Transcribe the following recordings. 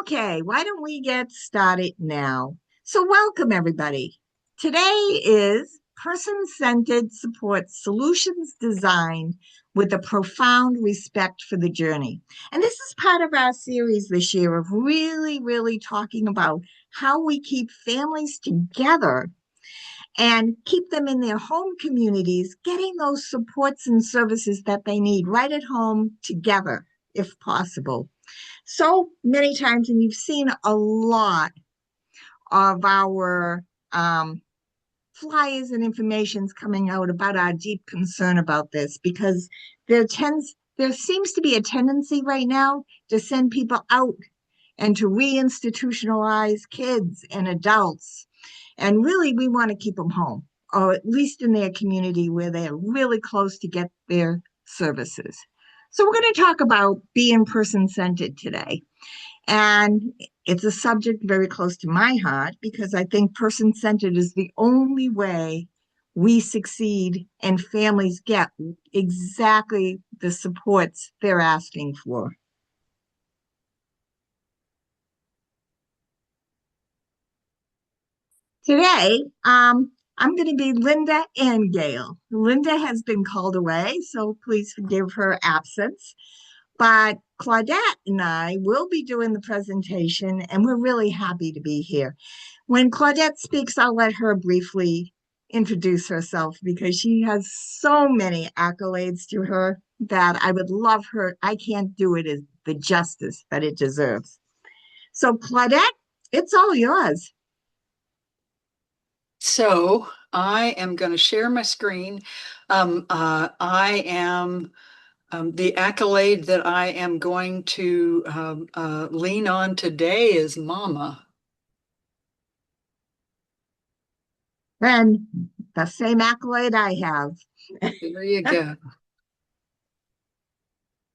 Okay, why don't we get started now? So, welcome everybody. Today is person-centered support solutions designed with a profound respect for the journey. And this is part of our series this year of really talking about how we keep families together and keep them in their home communities, getting those supports and services that they need right at home together, if possible. So many times, and you've seen a lot of our flyers and informations coming out about our deep concern about this, because there seems to be a tendency right now to send people out and to reinstitutionalize kids and adults. And really, we want to keep them home, or at least in their community where they're really close to get their services. So we're going to talk about being person-centered today. And it's a subject very close to my heart because I think person-centered is the only way we succeed and families get exactly the supports they're asking for. Today, I'm going to be Linda and Gail. Linda has been called away, so please forgive her absence. But Claudette and I will be doing the presentation, and we're really happy to be here. When Claudette speaks, I'll let her briefly introduce herself because she has so many accolades to her that I would love her. I can't do it as the justice that it deserves. So Claudette, it's all yours. So I am going to share my screen. I am the accolade that I am going to lean on today is Mama. And the same accolade I have. There you go.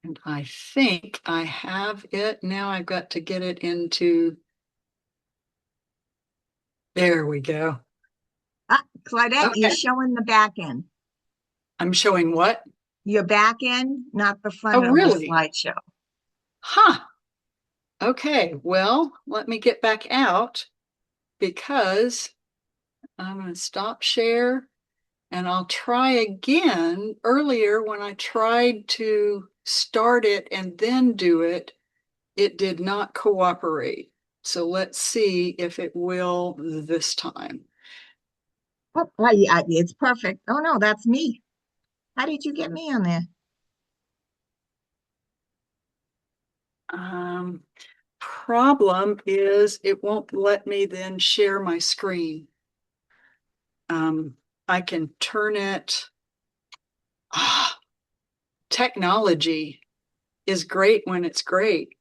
And I think I have it. Now I've got to get it into. There we go. Claudette, Okay. you're showing the back end. I'm showing what? Your back end, not the front of really? the slideshow. Huh. Okay. Well, let me get back out because I'm going to stop share and I'll try again. Earlier, when I tried to start it and then do it, it did not cooperate. So let's see if it will this time. Oh, it's perfect. Oh, no, that's me. How did you get me on there? Problem is it won't let me then share my screen. I can turn it. Technology is great when it's great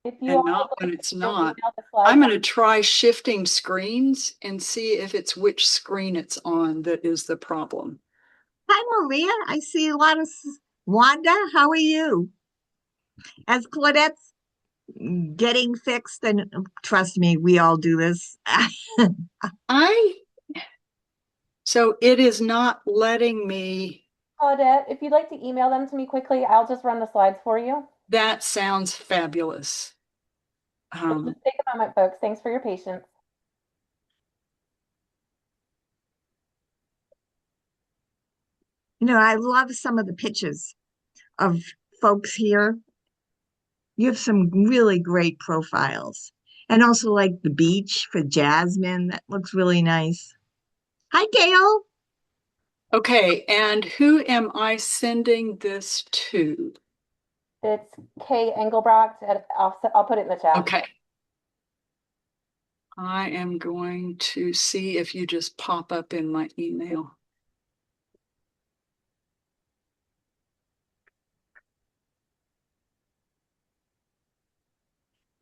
and not when it's not. I'm going to try shifting screens and see if it's which screen it's on that is the problem. Hi, Maria. I see a lot of Wanda. How are you? As Claudette's getting fixed, and trust me, we all do this. So it is not letting me. Claudette, if you'd like to email them to me quickly, I'll just run the slides for you. That sounds fabulous. Just take a moment, folks. Thanks for your patience. You know, I love some of the pictures of folks here. You have some really great profiles. And also like the beach for Jasmine. That looks really nice. Hi, Gail. Okay, and who am I sending this to? It's Kay Engelbrock. I'll put it in the chat. Okay. I am going to see if you just pop up in my email.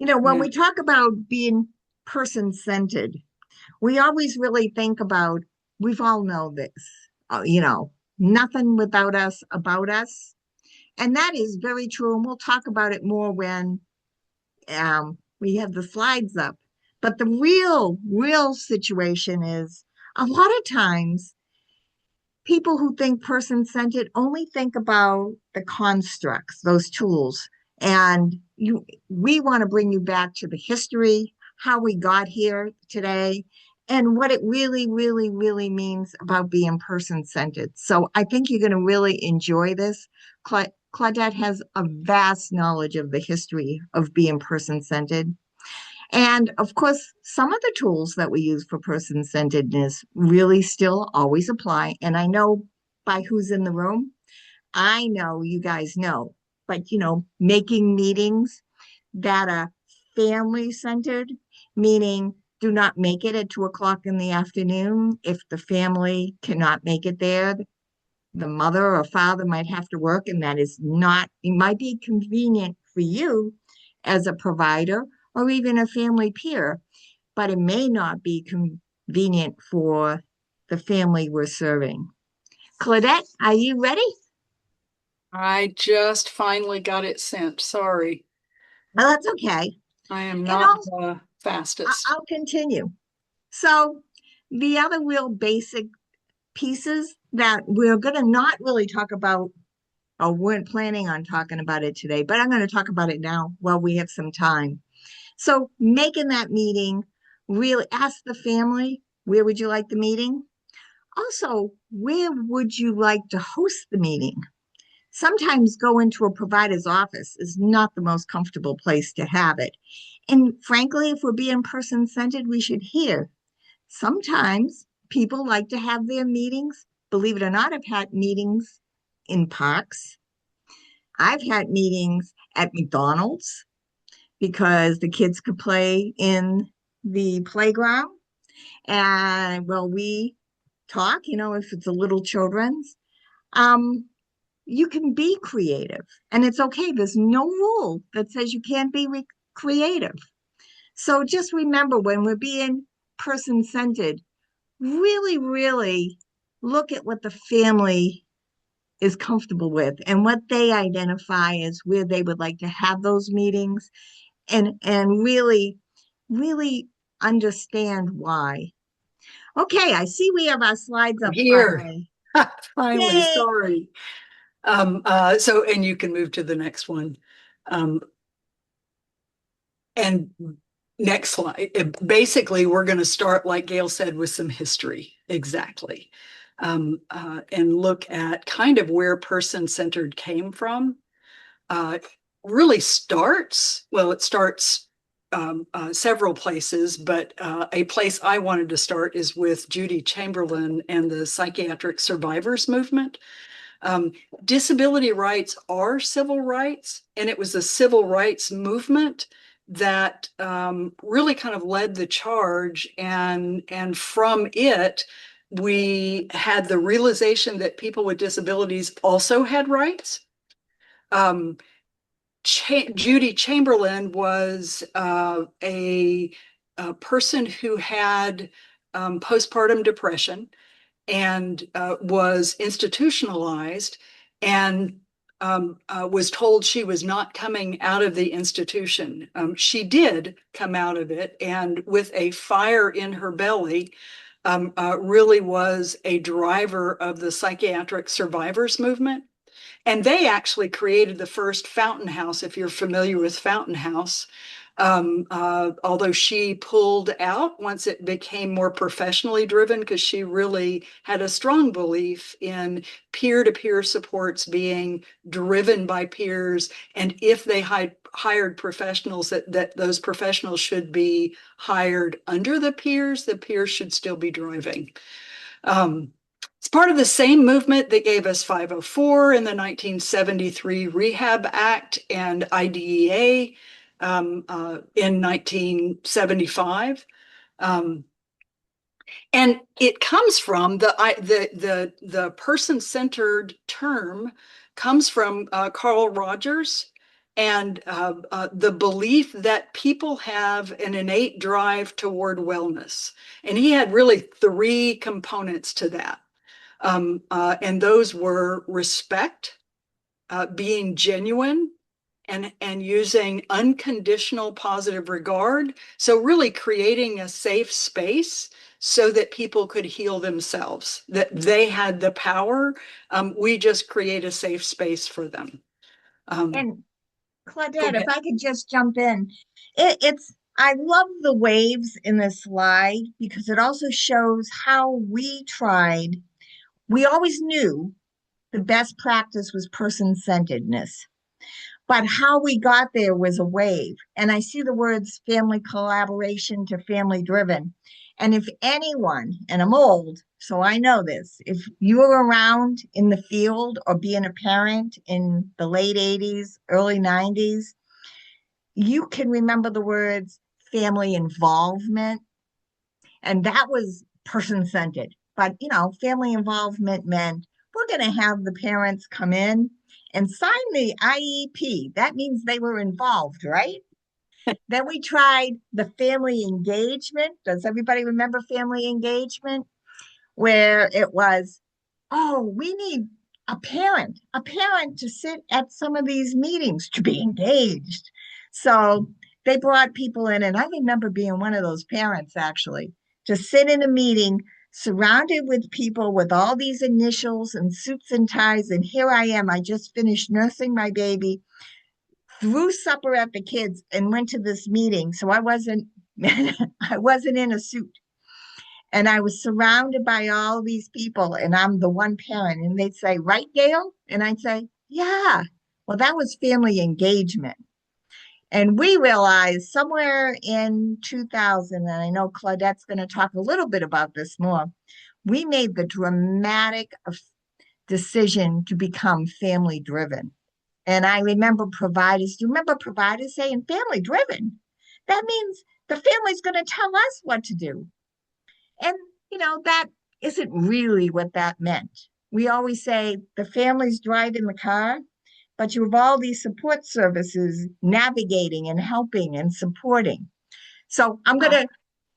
You know, when we talk about being person-centered, we always really think about, we've all know this, you know, nothing without us, about us. And that is very true. And we'll talk about it more when we have the slides up. But the real situation is a lot of times people who think person-centered only think about the constructs, those tools, and we want to bring you back to the history, how we got here today, and what it really, really, really means about being person-centered. So I think you're going to really enjoy this. Claudette has a vast knowledge of the history of being person-centered. And of course, some of the tools that we use for person-centeredness really still always apply. And I know by who's in the room, I know you guys know, but making meetings that are family-centered, meaning do not make it at 2 o'clock in the afternoon. If the family cannot make it there, the mother or father might have to work, and that is not, it might be convenient for you as a provider or even a family peer, but it may not be convenient for the family we're serving. Claudette, are you ready? I just finally got it sent. Sorry. Well, that's okay. I am And not the fastest. I'll continue. So the other real basic pieces that we're going to not really talk about, or weren't planning on talking about it today, but I'm going to talk about it now while we have some time. So making that meeting, really ask the family, where would you like the meeting? Also, where would you like to host the meeting? Sometimes going to a provider's office is not the most comfortable place to have it. And frankly, if we're being person-centered, we should hear. Sometimes people like to have their meetings. Believe it or not, I've had meetings in parks. I've had meetings at McDonald's because the kids could play in the playground. And well, we talk, if it's a little children's. You can be creative, and it's okay. There's no rule that says you can't be creative. So just remember, when we're being person-centered, really, really look at what the family is comfortable with and what they identify as where they would like to have those meetings, and really, really understand why. Okay, I see we have our slides up Here. finally. Finally, Yay! sorry. And you can move to the next one. And next slide. Basically, we're going to start, like Gail said, with some history. Exactly. And look at kind of where person-centered came from. Really starts, well, it starts several places, but a place I wanted to start is with Judy Chamberlain and the psychiatric survivors movement. Disability rights are civil rights, and it was the civil rights movement that really kind of led the charge, and from it, we had the realization that people with disabilities also had rights. Judy Chamberlain was a person who had postpartum depression and was institutionalized, and was told she was not coming out of the institution. She did come out of it, and with a fire in her belly, really was a driver of the psychiatric survivors movement. And they actually created the first Fountain House, if you're familiar with Fountain House. Although she pulled out once it became more professionally driven, because she really had a strong belief in peer-to-peer supports being driven by peers. And if they hired professionals, that those professionals should be hired under the peers should still be driving. It's part of the same movement that gave us 504 in the 1973 Rehab Act and IDEA in 1975. And it comes from the person-centered term comes from Carl Rogers, and the belief that people have an innate drive toward wellness. And he had really 3 components to that. And those were respect, being genuine, and using unconditional positive regard. So really creating a safe space so that people could heal themselves, that they had the power. We just create a safe space for them. And Claudette, if I could just jump in, I love the waves in this slide because it also shows how we tried. We always knew the best practice was person-centeredness, but how we got there was a wave. And I see the words family collaboration to family driven. And if anyone, and I'm old, so I know this, if you were around in the field or being a parent in the late 80s, early 90s, you can remember the words family involvement, and that was person-centered. But, family involvement meant we're going to have the parents come in and sign the IEP. That means they were involved, right? Then we tried the family engagement. Does everybody remember family engagement? Where it was, oh, we need a parent to sit at some of these meetings to be engaged. So they brought people in, and I remember being one of those parents actually, to sit in a meeting surrounded with people with all these initials and suits and ties. And here I am, I just finished nursing my baby, threw supper at the kids, and went to this meeting. So I wasn't in a suit. And I was surrounded by all these people, and I'm the one parent. And they'd say, right, Gail? And I'd say, yeah. Well, that was family engagement. And we realized somewhere in 2000, and I know Claudette's going to talk a little bit about this more, we made the dramatic decision to become family driven. And I remember providers, do you remember providers saying family driven? That means the family's going to tell us what to do. And, that isn't really what that meant. We always say the family's driving the car, but you have all these support services navigating and helping and supporting. So I'm going to,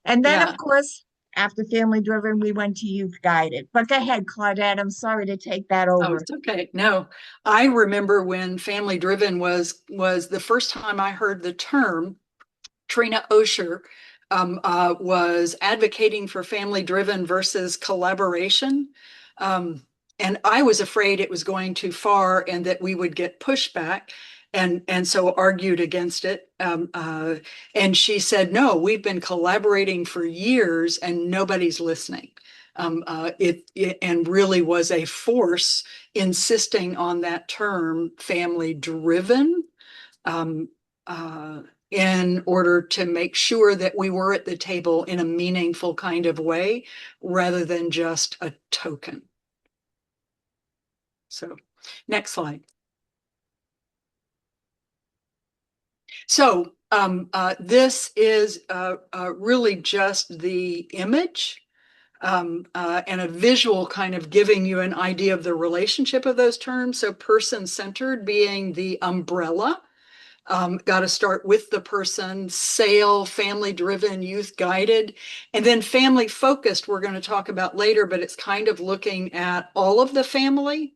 and then of course, after family driven, we went to youth guided. But go ahead, Claudette, I'm sorry to take that over. Oh, it's okay. No, I remember when family driven was the first time I heard the term. Trina Osher was advocating for family driven versus collaboration. And I was afraid it was going too far and that we would get pushback, and so argued against it. And she said, no, we've been collaborating for years and nobody's listening. It and really was a force insisting on that term family driven. In order to make sure that we were at the table in a meaningful kind of way, rather than just a token. So, next slide. So, this is really just the image and a visual kind of giving you an idea of the relationship of those terms. So, person-centered being the umbrella. Got to start with the person, SAIL, family driven, youth guided, and then family focused we're going to talk about later, but it's kind of looking at all of the family.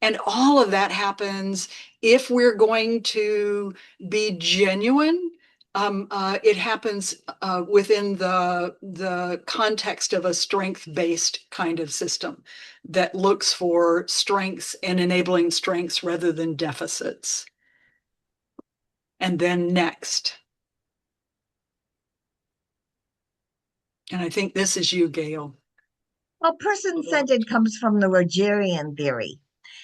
And all of that happens if we're going to be genuine. It happens within the context of a strength-based kind of system that looks for strengths and enabling strengths rather than deficits. And then next. And I think this is you, Gail. Well, person-centered comes from the Rogerian theory.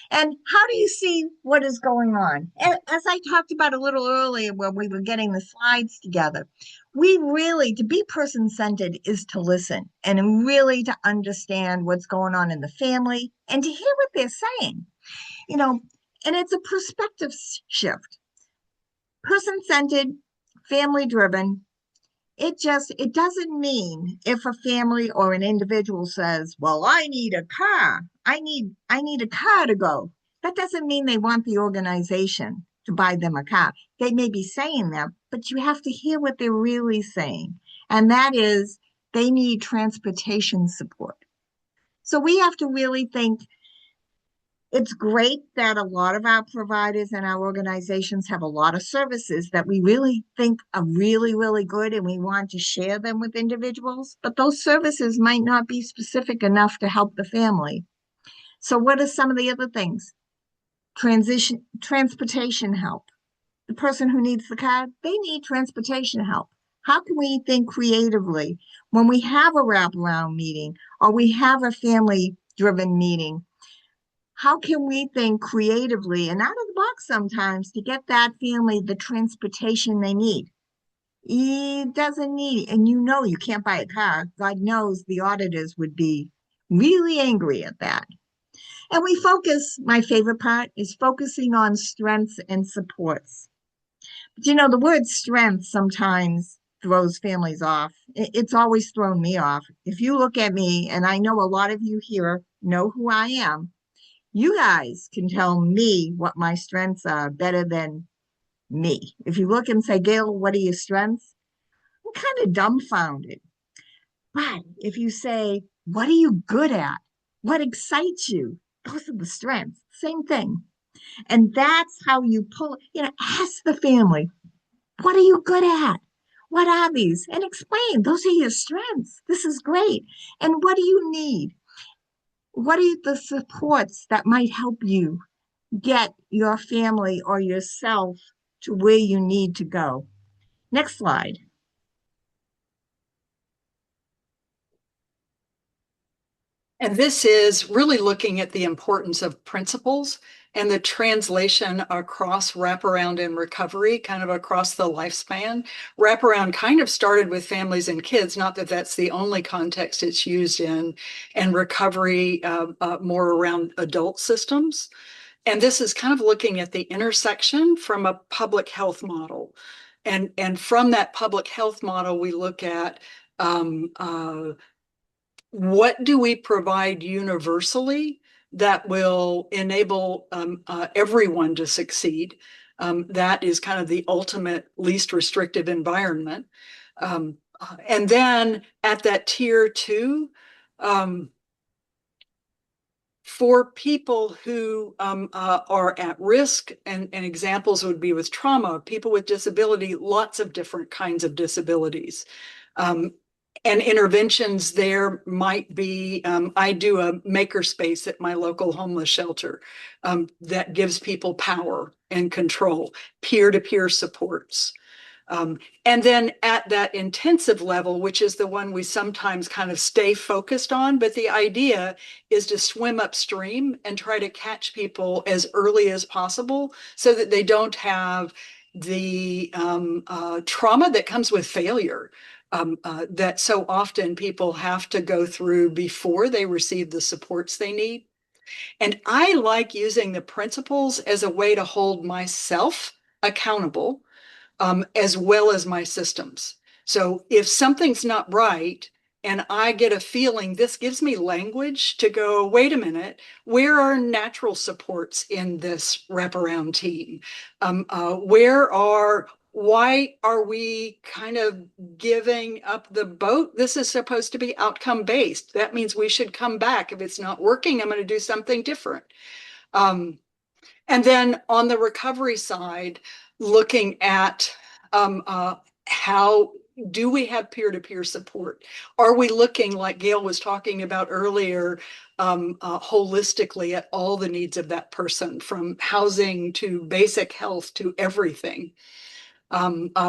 And how do you see what is going on? As I talked about a little earlier when we were getting the slides together, to be person-centered is to listen and really to understand what's going on in the family and to hear what they're saying. And it's a perspective shift. Person-centered, family-driven, it doesn't mean if a family or an individual says, well, I need a car. I need a car to go. That doesn't mean they want the organization to buy them a car. They may be saying that, but you have to hear what they're really saying. And that is they need transportation support. So we have to really think. It's great that a lot of our providers and our organizations have a lot of services that we really think are really, really good, and we want to share them with individuals, but those services might not be specific enough to help the family. So what are some of the other things? Transportation help. the person who needs the car, they need transportation help. How can we think creatively when we have a wraparound meeting or we have a family-driven meeting? How can we think creatively and out of the box sometimes to get that family the transportation they need? He doesn't need, and you know you can't buy a car. God knows the auditors would be really angry at that. And we focus, my favorite part is focusing on strengths and supports. But you know, the word strength sometimes throws families off. It's always thrown me off. If you look at me, and I know a lot of you here know who I am, you guys can tell me what my strengths are better than me. If you look and say, Gail, what are your strengths? I'm kind of dumbfounded. But if you say, what are you good at? What excites you? Those are the strengths. Same thing. And that's how you pull, ask the family, what are you good at? What are these? And explain, those are your strengths. This is great. And what do you need? What are the supports that might help you get your family or yourself to where you need to go? Next slide. And this is really looking at the importance of principles and the translation across wraparound and recovery, kind of across the lifespan. Wraparound kind of started with families and kids, not that that's the only context it's used in, and recovery more around adult systems. And this is kind of looking at the intersection from a public health model. And from that public health model, we look at what do we provide universally that will enable everyone to succeed? That is kind of the ultimate least restrictive environment. And then at that tier 2, for people who are at risk, and examples would be with trauma, people with disability, lots of different kinds of disabilities. And interventions there might be, I do a makerspace at my local homeless shelter that gives people power and control, peer-to-peer supports. And then at that intensive level, which is the one we sometimes kind of stay focused on, but the idea is to swim upstream and try to catch people as early as possible so that they don't have the trauma that comes with failure. That so often people have to go through before they receive the supports they need. And I like using the principles as a way to hold myself accountable, as well as my systems. So if something's not right, and I get a feeling, this gives me language to go, wait a minute, where are natural supports in this wraparound team? Why are we kind of giving up the boat? This is supposed to be outcome based. That means we should come back. If it's not working, I'm going to do something different. And then on the recovery side, looking at how do we have peer-to-peer support? Are we looking, like Gail was talking about earlier, holistically at all the needs of that person, from housing to basic health to everything?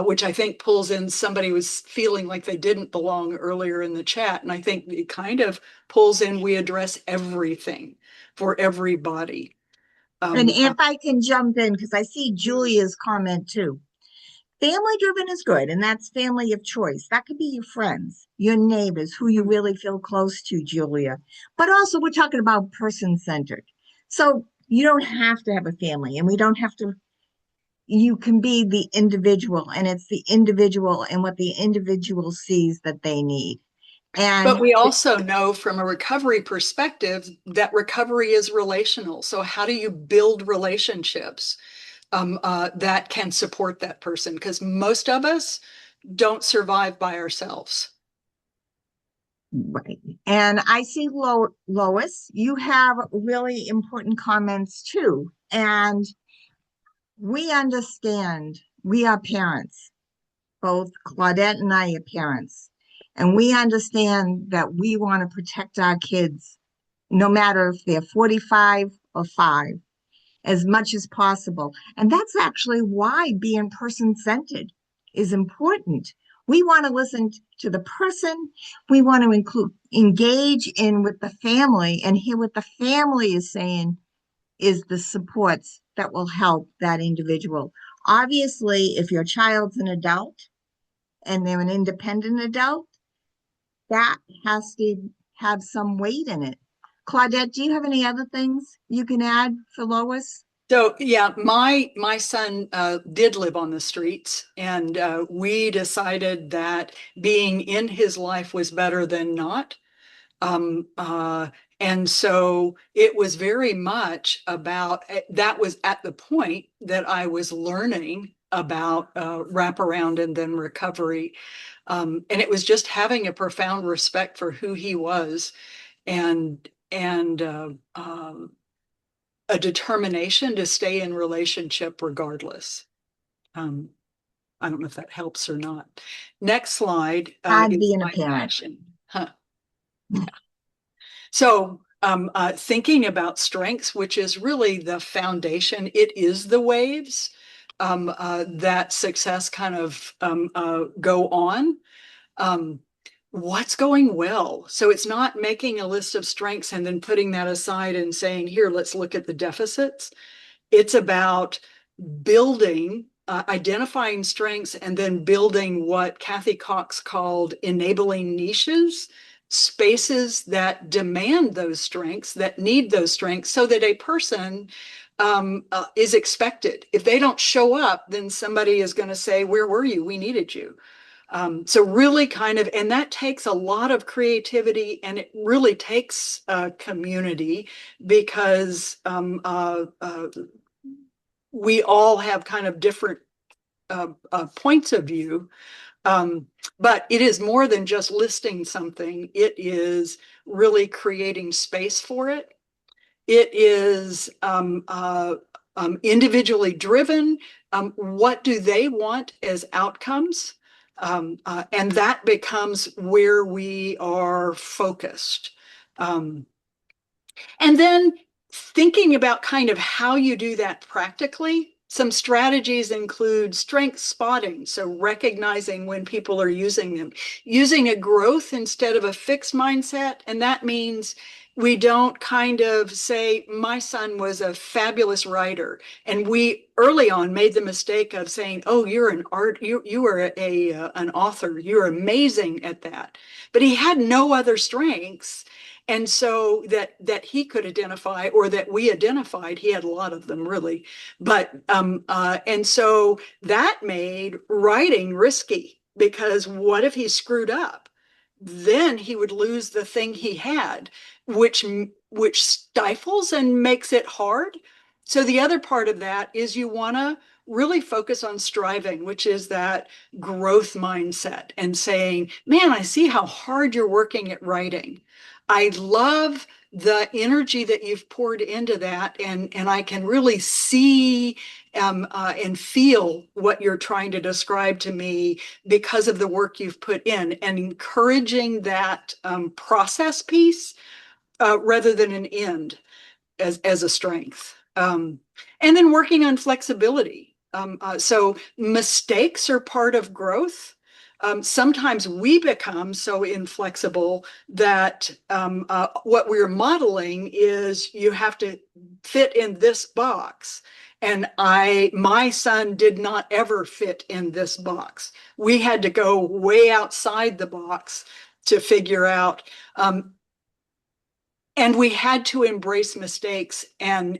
Which I think pulls in somebody was feeling like they didn't belong earlier in the chat. And I think it kind of pulls in, we address everything for everybody. And if I can jump in, because I see Julia's comment too. Family driven is good, and that's family of choice. That could be your friends, your neighbors, who you really feel close to, Julia. But also, we're talking about person centered. So you don't have to have a family, and we don't have to. You can be the individual, and it's the individual and what the individual sees that they need. But we also know from a recovery perspective that recovery is relational. So how do you build relationships that can support that person? Because most of us don't survive by ourselves. Right. And I see Lois, you have really important comments too. And we understand, we are parents. Both Claudette and I are parents. And we understand that we want to protect our kids, no matter if they're 45 or 5. as much as possible. And that's actually why being person-centered is important. We want to listen to the person. We want to engage in with the family and hear what the family is saying is the supports that will help that individual. Obviously, if your child's an adult and they're an independent adult, that has to have some weight in it. Claudette, do you have any other things you can add for Lois? So yeah, my son did live on the streets, and we decided that being in his life was better than not. And so it was very much about, that was at the point that I was learning about wraparound and then recovery. And it was just having a profound respect for who he was, and a determination to stay in relationship regardless. I don't know if that helps or not. Next slide. And is being a my parent. passion. Huh. Yeah. So thinking about strengths, which is really the foundation, it is the waves that success kind of go on. What's going well? So it's not making a list of strengths and then putting that aside and saying, here, let's look at the deficits. It's about building, identifying strengths, and then building what Kathy Cox called enabling niches, spaces that demand those strengths, that need those strengths, so that a person is expected. If they don't show up, then somebody is going to say, where were you? We needed you. So really kind of, and that takes a lot of creativity, and it really takes community, because we all have kind of different points of view. But it is more than just listing something. It is really creating space for it. It is individually driven. What do they want as outcomes? And that becomes where we are focused. And then thinking about kind of how you do that practically. Some strategies include strength spotting, so recognizing when people are using them, using a growth instead of a fixed mindset. And that means we don't kind of say, my son was a fabulous writer, and we early on made the mistake of saying, oh, you're an you are an author, you're amazing at that. But he had no other strengths. And so that he could identify, or that we identified, he had a lot of them really. But and so that made writing risky, because what if he screwed up? Then he would lose the thing he had, which stifles and makes it hard. So the other part of that is you want to really focus on striving, which is that growth mindset, and saying, man, I see how hard you're working at writing. I love the energy that you've poured into that, and I can really see and feel what you're trying to describe to me because of the work you've put in, and encouraging that process piece rather than an end as a strength. And then working on flexibility. So mistakes are part of growth. Sometimes we become so inflexible that what we're modeling is you have to fit in this box. And my son did not ever fit in this box. We had to go way outside the box to figure out. And we had to embrace mistakes and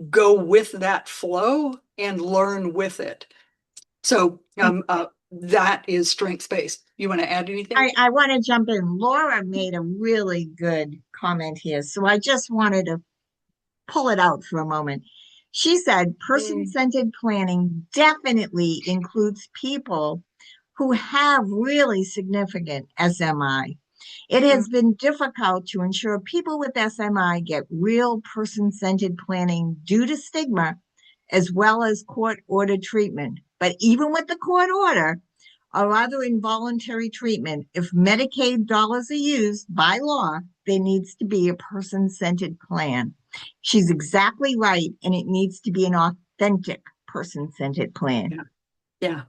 go with that flow and learn with it. So that is strengths-based. You want to add anything? I want to jump in. Laura made a really good comment here, so I just wanted to pull it out for a moment. She said person-centered planning definitely includes people who have really significant SMI. It has been difficult to ensure people with SMI get real person-centered planning due to stigma, as well as court-ordered treatment. But even with the court order or other involuntary treatment, if Medicaid dollars are used by law, there needs to be a person-centered plan. She's exactly right, and it needs to be an authentic person-centered plan. Yeah.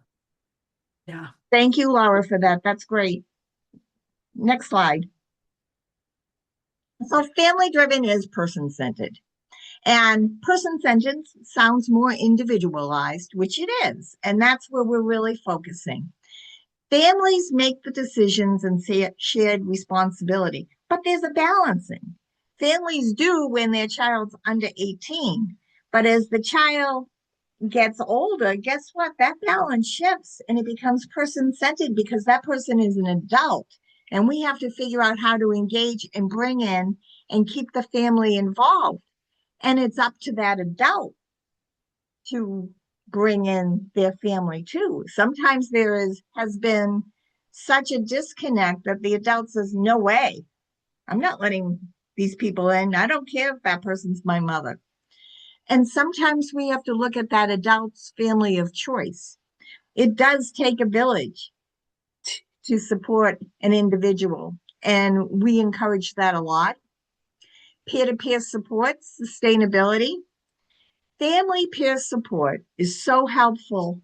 Yeah. Thank you, Laura, for that. That's great. Next slide. So family-driven is person-centered. And person-centered sounds more individualized, which it is. And that's where we're really focusing. Families make the decisions and shared responsibility, but there's a balancing. Families do when their child's under 18, but as the child gets older, guess what? That balance shifts and it becomes person-centered because that person is an adult. And we have to figure out how to engage and bring in and keep the family involved. And it's up to that adult to bring in their family too. Sometimes has been such a disconnect that the adult says, no way, I'm not letting these people in. I don't care if that person's my mother. And sometimes we have to look at that adult's family of choice. It does take a village to support an individual, and we encourage that a lot. Peer-to-peer support, sustainability. Family peer support is so helpful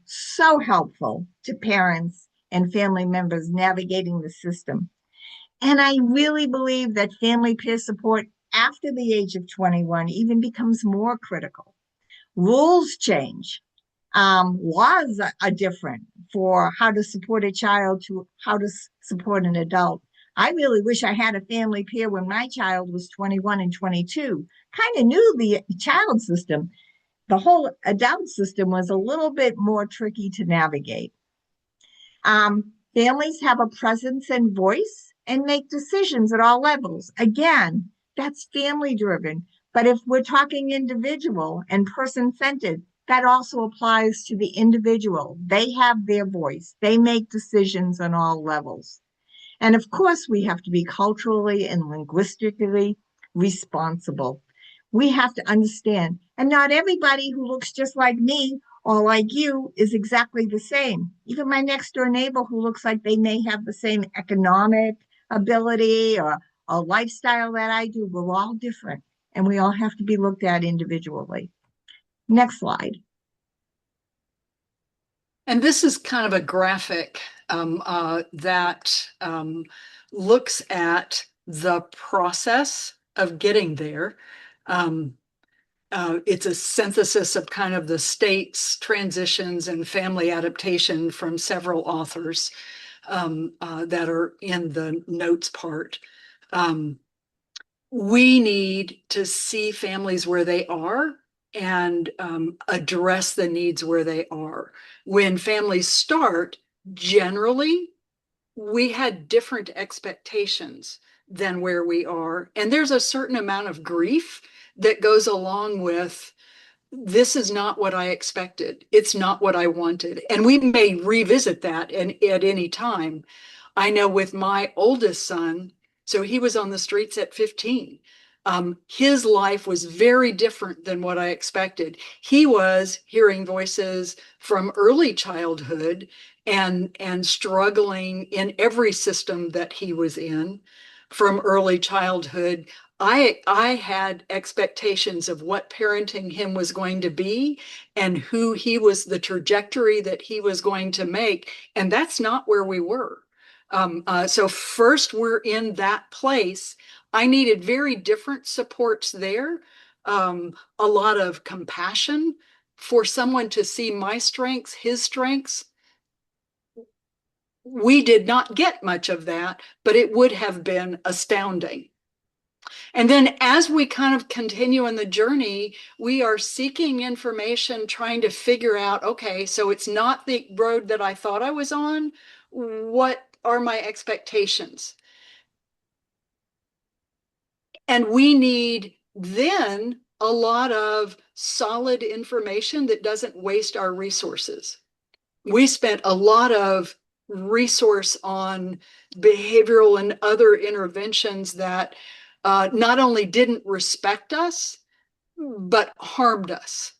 to parents and family members navigating the system. And I really believe that family peer support after the age of 21 even becomes more critical. Rules change. Laws are different for how to support a child to how to support an adult. I really wish I had a family peer when my child was 21 and 22. Kind of knew the child system. The whole adult system was a little bit more tricky to navigate. Families have a presence and voice and make decisions at all levels. Again, that's family driven. But if we're talking individual and person-centered, that also applies to the individual. They have their voice. They make decisions on all levels. And of course, we have to be culturally and linguistically responsible. We have to understand, and not everybody who looks just like me or like you is exactly the same. Even my next door neighbor who looks like they may have the same economic ability or a lifestyle that I do, we're all different, and we all have to be looked at individually. Next slide. And this is kind of a graphic that looks at the process of getting there. It's a synthesis of kind of the state's transitions and family adaptation from several authors that are in the notes part. We need to see families where they are and address the needs where they are. When families start, generally, we had different expectations than where we are. And there's a certain amount of grief that goes along with, this is not what I expected. It's not what I wanted. And we may revisit that at any time. I know with my oldest son, so he was on the streets at 15. His life was very different than what I expected. He was hearing voices from early childhood and struggling in every system that he was in from early childhood. I had expectations of what parenting him was going to be and who he was, the trajectory that he was going to make. And that's not where we were. So first we're in that place. I needed very different supports there. A lot of compassion for someone to see my strengths, his strengths. We did not get much of that, but it would have been astounding. And then as we kind of continue in the journey, we are seeking information, trying to figure out, okay, so it's not the road that I thought I was on. What are my expectations? And we need then a lot of solid information that doesn't waste our resources. We spent a lot of resource on behavioral and other interventions that not only didn't respect us, but harmed us.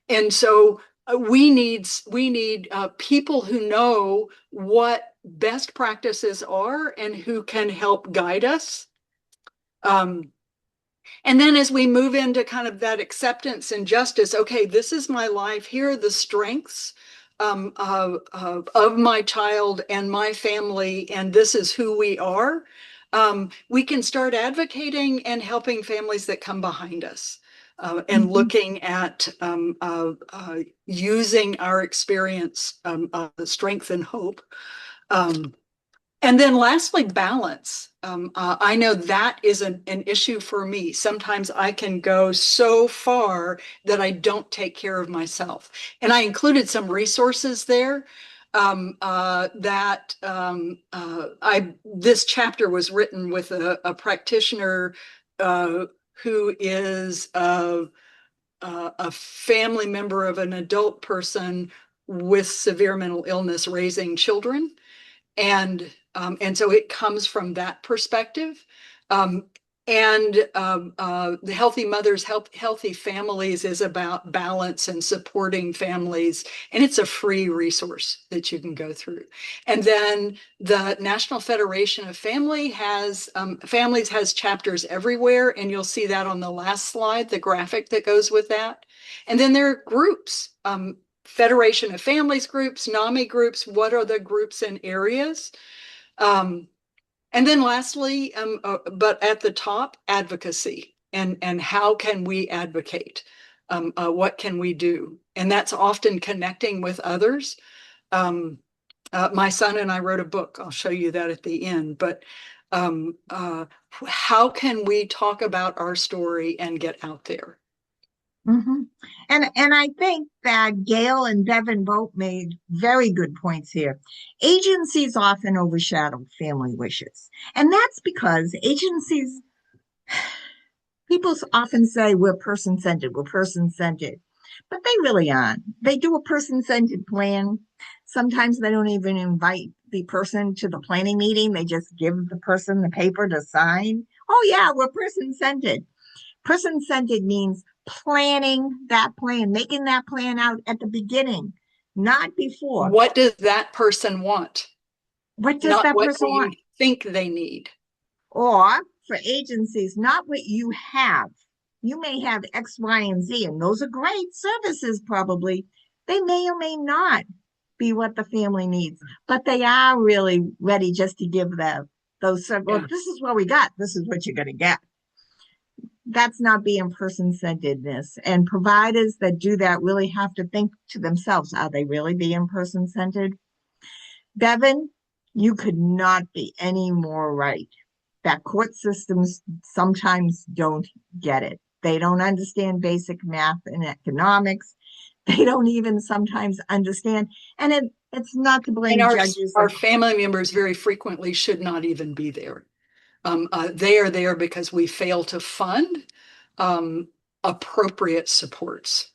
And so we need people who know what best practices are and who can help guide us. And then as we move into kind of that acceptance and justice, okay, this is my life. Here are the strengths of my child and my family, and this is who we are. We can start advocating and helping families that come behind us. And looking at using our experience, strength and hope. And then lastly, balance. I know that is an issue for me. Sometimes I can go so far that I don't take care of myself. And I included some resources there this chapter was written with a practitioner who is a family member of an adult person with severe mental illness raising children. And so it comes from that perspective. The Healthy Mothers, Healthy Families is about balance and supporting families. And it's a free resource that you can go through. And then the National Federation of Families has chapters everywhere. And you'll see that on the last slide, the graphic that goes with that. And then there are groups, Federation of Families groups, NAMI groups. What are the groups and areas? And then lastly, but at the top, advocacy and how can we advocate? What can we do? And that's often connecting with others. My son and I wrote a book. I'll show you that at the end. But how can we talk about our story and get out there? And I think that Gail and Devin both made very good points here. Agencies often overshadow family wishes. And that's because agencies, people often say we're person-centered, but they really aren't. They do a person-centered plan. Sometimes they don't even invite the person to the planning meeting. They just give the person the paper to sign. Oh yeah, we're person-centered. Person-centered means planning that plan, making that plan out at the beginning, not before. What does that person want? What does that person want? What do you think they need? Or for agencies, not what you have. You may have X, Y, and Z, and those are great services probably. They may or may not be what the family needs, but they are really ready just to give those services. Well, this is what we got. This is what you're going to get. That's not being person-centeredness. And providers that do that really have to think to themselves, are they really being person-centered? Devin, you could not be any more right. That court systems sometimes don't get it. They don't understand basic math and economics. They don't even sometimes understand. And it's not to blame judges. Our family members very frequently should not even be there. They are there because we fail to fund appropriate supports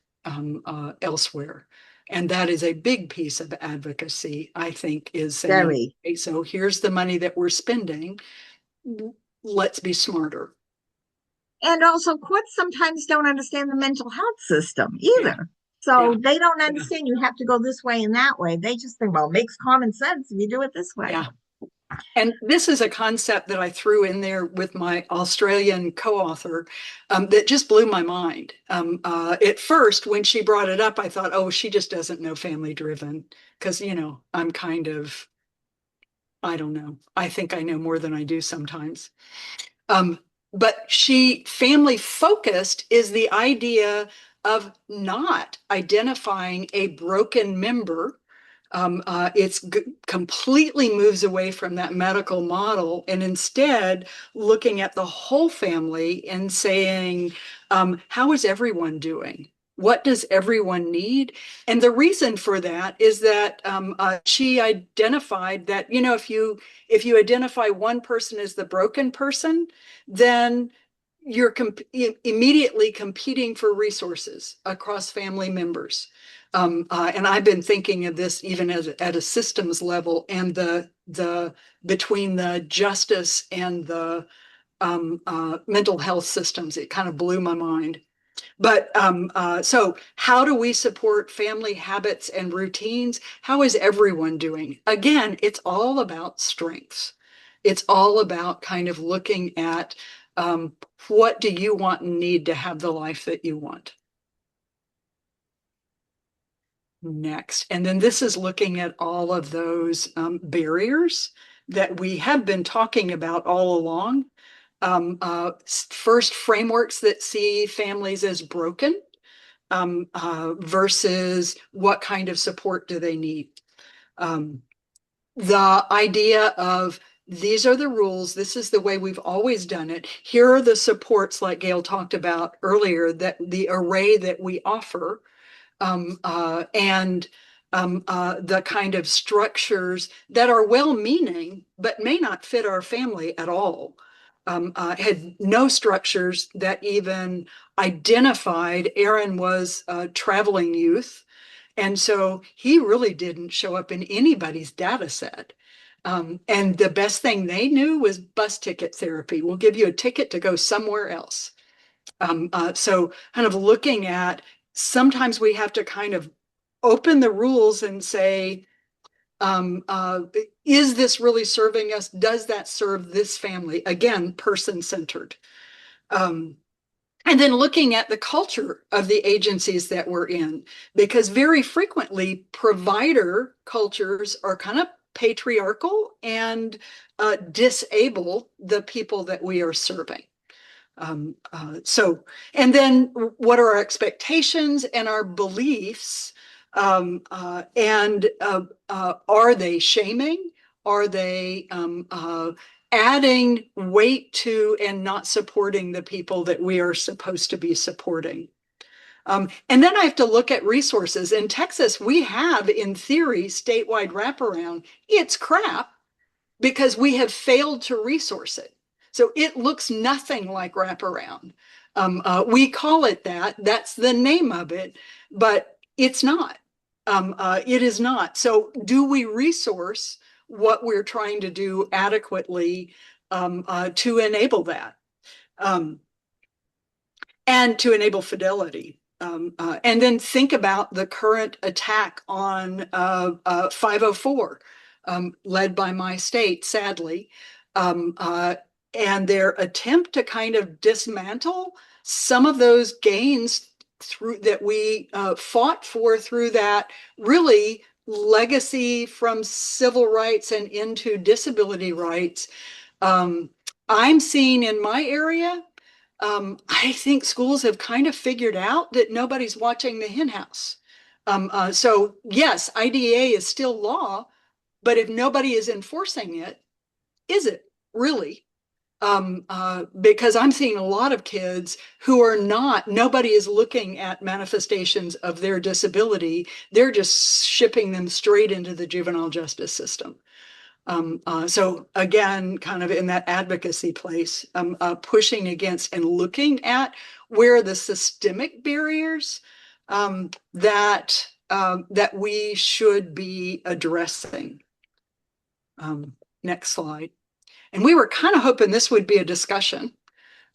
elsewhere. And that is a big piece of advocacy, I think, is saying, okay, so here's the money that we're spending. Let's be smarter. And also courts sometimes don't understand the mental health system either. So they don't understand you have to go this way and that way. They just think, well, it makes common sense if you do it this way. Yeah. And this is a concept that I threw in there with my Australian co-author that just blew my mind. At first, when she brought it up, I thought, oh, she just doesn't know family driven because, I'm kind of, I don't know. I think I know more than I do sometimes. But family focused is the idea of not identifying a broken member. It's completely moves away from that medical model and instead looking at the whole family and saying, how is everyone doing? What does everyone need? And the reason for that is that she identified that, if you identify one person as the broken person, then you're immediately competing for resources across family members. And I've been thinking of this even at a systems level and the between the justice and the mental health systems. It kind of blew my mind. But so how do we support family habits and routines? How is everyone doing? Again, it's all about strengths. It's all about kind of looking at What do you want and need to have the life that you want? Next. And then this is looking at all of those barriers that we have been talking about all along. First, frameworks that see families as broken versus what kind of support do they need. The idea of these are the rules, this is the way we've always done it. Here are the supports, like Gail talked about earlier, that the array that we offer, and the kind of structures that are well-meaning but may not fit our family at all. Had no structures that even identified Aaron was a traveling youth. And so he really didn't show up in anybody's data set. And the best thing they knew was bus ticket therapy. We'll give you a ticket to go somewhere else. So kind of looking at, sometimes we have to kind of open the rules and say, is this really serving us? Does that serve this family? Again, person-centered. And then looking at the culture of the agencies that we're in, because very frequently provider cultures are kind of patriarchal and disable the people that we are serving. And then what are our expectations and our beliefs? And are they shaming? Are they adding weight to and not supporting the people that we are supposed to be supporting? And then I have to look at resources. In Texas, we have, in theory, statewide wraparound. It's crap because we have failed to resource it. So it looks nothing like wraparound. We call it that. That's the name of it, but it's not. It is not. So do we resource what we're trying to do adequately to enable that? And to enable fidelity. And then think about the current attack on 504, led by my state, sadly, and their attempt to kind of dismantle some of those gains through that we fought for through that really legacy from civil rights and into disability rights. I'm seeing in my area, I think schools have kind of figured out that nobody's watching the hen house. So yes, IDEA is still law, but if nobody is enforcing it, is it really? Because I'm seeing a lot of kids who are not, nobody is looking at manifestations of their disability. They're just shipping them straight into the juvenile justice system. So again, kind of in that advocacy place, pushing against and looking at where the systemic barriers that we should be addressing. Next slide. And we were kind of hoping this would be a discussion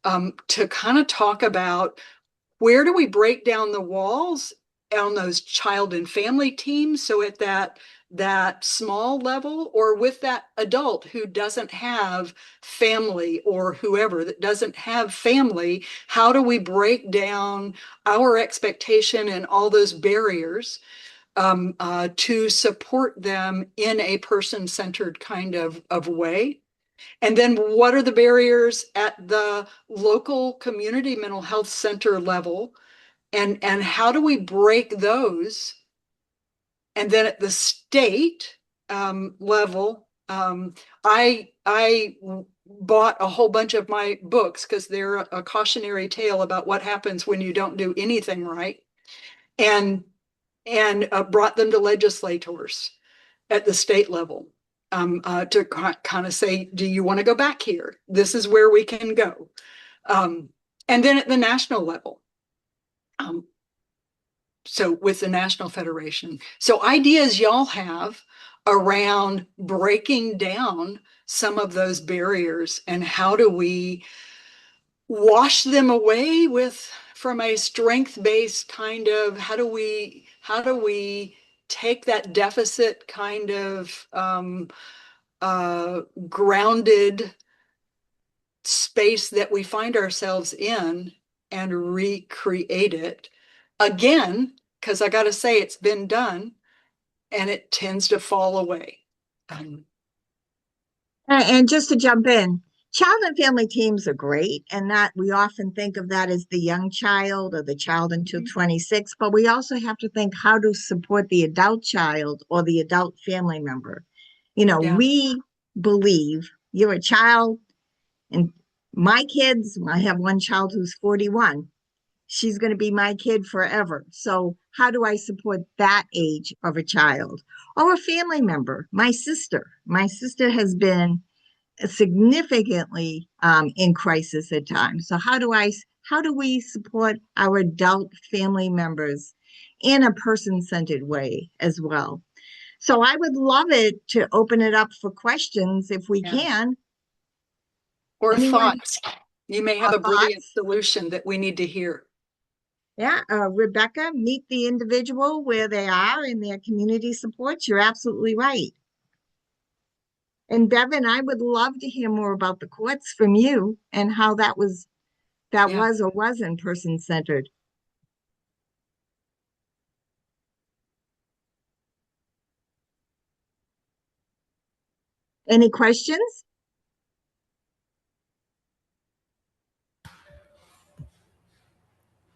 to kind of talk about where do we break down the walls on those child and family teams. So at that small level, or with that adult who doesn't have family, or whoever that doesn't have family, how do we break down our expectation and all those barriers to support them in a person-centered kind of way? And then what are the barriers at the local community mental health center level? And how do we break those? And then at the state level, I bought a whole bunch of my books because they're a cautionary tale about what happens when you don't do anything right, and brought them to legislators at the state level. To kind of say, do you want to go back here? This is where we can go. And then at the national level, so with the National Federation. So ideas y'all have around breaking down some of those barriers, and how do we wash them away from a strength-based kind of, how do we take that deficit kind of grounded space that we find ourselves in and recreate it again, because I got to say it's been done and it tends to fall away. And just to jump in, child and family teams are great, and that we often think of that as the young child or the child until 26, but we also have to think how to support the adult child or the adult family member. Yeah. We believe you're a child, and my kids, I have one child who's 41. She's going to be my kid forever. So how do I support that age of a child or a family member? My sister has been significantly in crisis at times. So how do we support our adult family members in a person-centered way as well? So I would love it to open it up for questions if we can. Or Anyone? thoughts. You may have a brilliant solution that we need to hear. Yeah, Rebecca, meet the individual where they are in their community supports. You're absolutely right. And Bevan, I would love to hear more about the courts from you and how that was or wasn't person-centered. Any questions?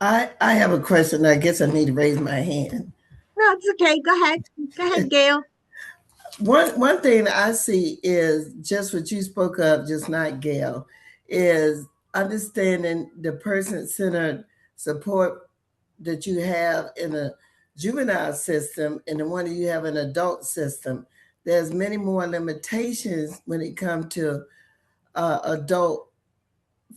I have a question. I guess I need to raise my hand. No, it's okay. Go ahead. Go ahead, Gail. One thing I see is just what you spoke of, just not Gail, is understanding the person-centered support that you have in a juvenile system and the one that you have in an adult system. There's many more limitations when it comes to adult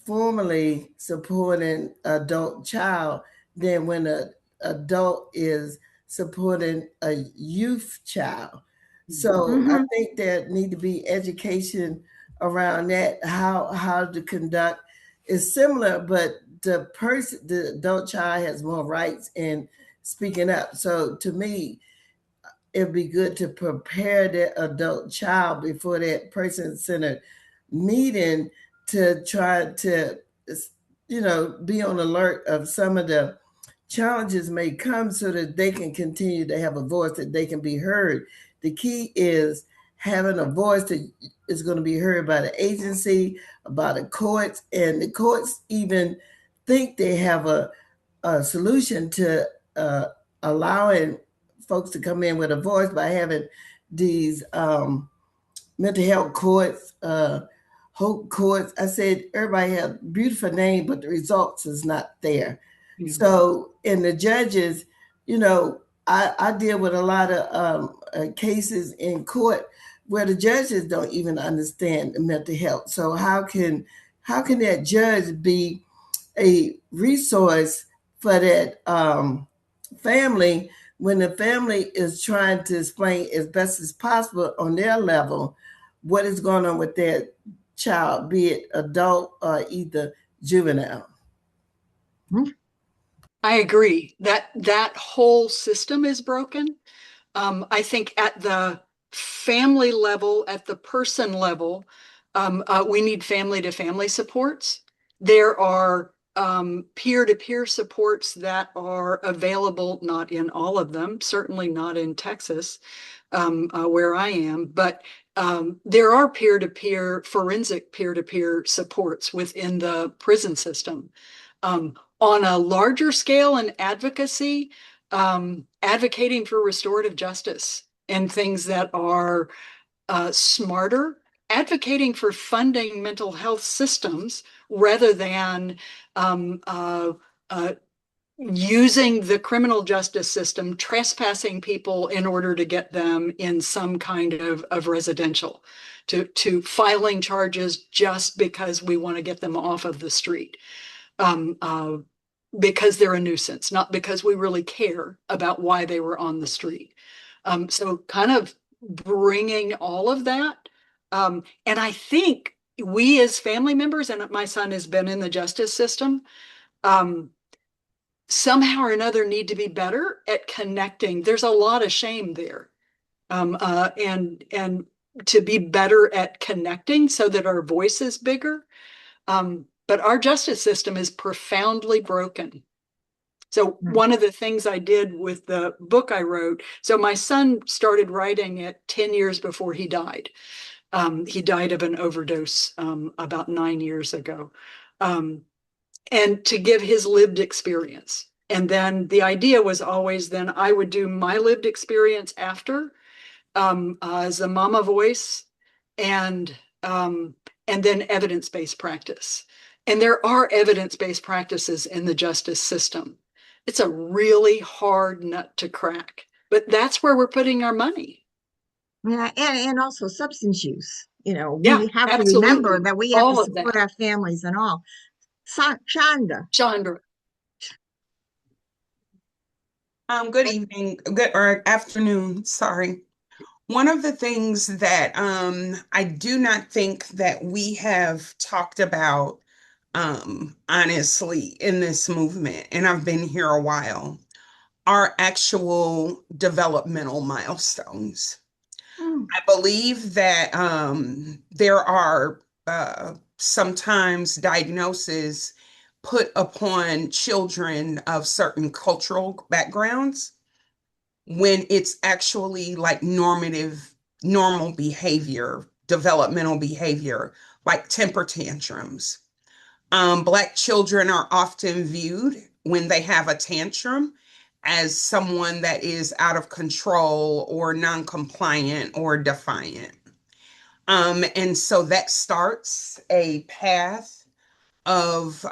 formally supporting adult child than when an adult is supporting a youth child. So I think there need to be education around that, how to conduct is similar, but the adult child has more rights in speaking up. So to me, it'd be good to prepare the adult child before that person-centered meeting to try to, be on alert of some of the challenges may come so that they can continue to have a voice, that they can be heard. The key is having a voice that is going to be heard by the agency, by the courts, and the courts even think they have a solution to allowing folks to come in with a voice by having these mental health courts, hope courts. I said everybody has a beautiful name, but the results is not there. Mm-hmm. So, in the judges, I deal with a lot of cases in court where the judges don't even understand mental health. So how can that judge be a resource for that family when the family is trying to explain as best as possible on their level what is going on with their child, be it adult or either juvenile? I agree that whole system is broken. I think at the family level, at the person level, we need family-to-family supports. There are peer-to-peer supports that are available, not in all of them, certainly not in Texas, where I am, but there are forensic peer-to-peer supports within the prison system. On a larger scale in advocacy, advocating for restorative justice and things that are smarter, advocating for funding mental health systems rather than using the criminal justice system, trespassing people in order to get them in some kind of residential, to filing charges just because we want to get them off of the street. Because they're a nuisance, not because we really care about why they were on the street. So kind of bringing all of that. And I think we as family members, and my son has been in the justice system, somehow or another need to be better at connecting. There's a lot of shame there. And to be better at connecting so that our voice is bigger. But our justice system is profoundly broken. So one of the things I did with the book I wrote, so my son started writing it 10 years before he died. He died of an overdose about 9 years ago. And to give his lived experience. And then the idea was always then I would do my lived experience after as a mama voice and then evidence-based practice. And there are evidence-based practices in the justice system. It's a really hard nut to crack, but that's where we're putting our money. Yeah, and also substance use. Yeah, We have to absolutely. remember that we have All to of that. support our families and all. Shonda. Chandra. Good evening, good or afternoon, sorry. One of the things that I do not think that we have talked about honestly in this movement, and I've been here a while, are actual developmental milestones. I believe that there are sometimes diagnoses put upon children of certain cultural backgrounds when it's actually like normal behavior, developmental behavior, like temper tantrums. Black children are often viewed when they have a tantrum as someone that is out of control or non-compliant or defiant. And so that starts a path of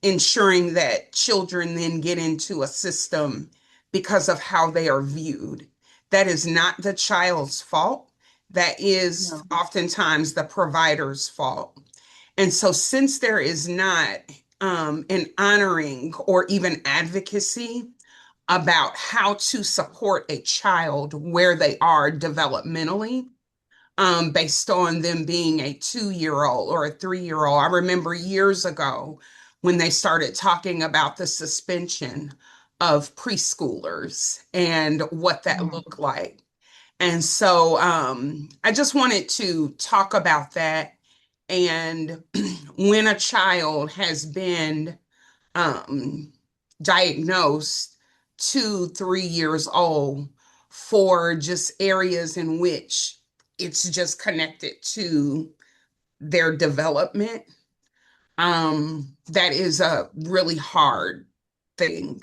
ensuring that children then get into a system because of how they are viewed. That is not the child's fault. That is oftentimes the provider's fault. And so since there is not an honoring or even advocacy about how to support a child where they are developmentally, based on them being a 2-year-old or a 3-year-old. I remember years ago when they started talking about the suspension of preschoolers and what that looked like. And so I just wanted to talk about that. And when a child has been diagnosed 2-3 years old for just areas in which it's just connected to their development, that is a really hard thing.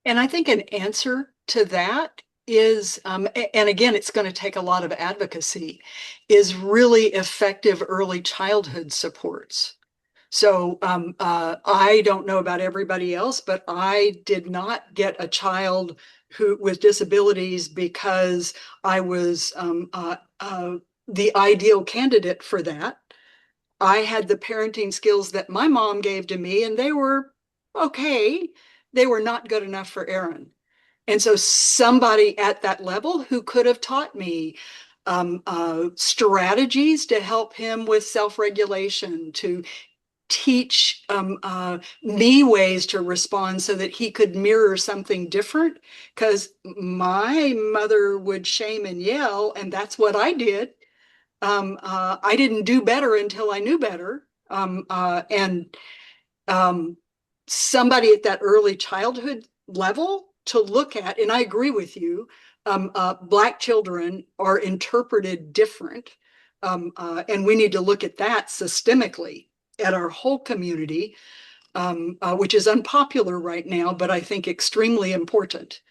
And I think an answer to that is, and again, it's going to take a lot of advocacy, is really effective early childhood supports. So I don't know about everybody else, but I did not get a child who with disabilities because I was the ideal candidate for that. I had the parenting skills that my mom gave to me, and they were okay. They were not good enough for Aaron. And so somebody at that level who could have taught me strategies to help him with self-regulation, to teach me ways to respond so that he could mirror something different. Because my mother would shame and yell, and that's what I did. I didn't do better until I knew better. And somebody at that early childhood level to look at, and I agree with you, Black children are interpreted different. And we need to look at that systemically at our whole community, which is unpopular right now, but I think extremely important.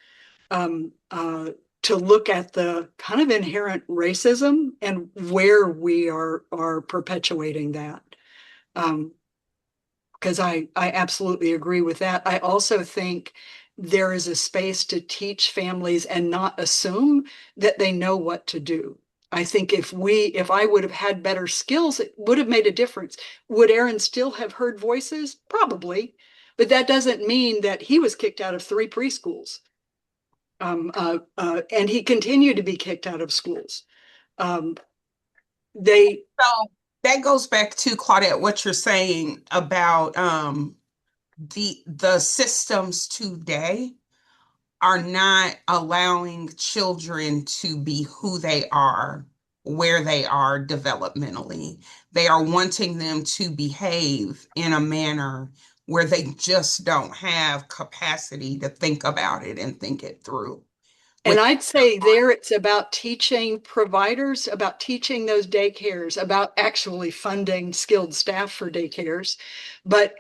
To look at the kind of inherent racism and where we are perpetuating that. Because I absolutely agree with that. I also think there is a space to teach families and not assume that they know what to do. I think if I would have had better skills, it would have made a difference. Would Aaron still have heard voices? Probably, but that doesn't mean that he was kicked out of 3 preschools. And he continued to be kicked out of schools. So that goes back to Claudette, what you're saying about the systems today are not allowing children to be who they are where they are developmentally. They are wanting them to behave in a manner where they just don't have capacity to think about it and think it through. And I'd say there it's about teaching providers, about teaching those daycares, about actually funding skilled staff for daycares, but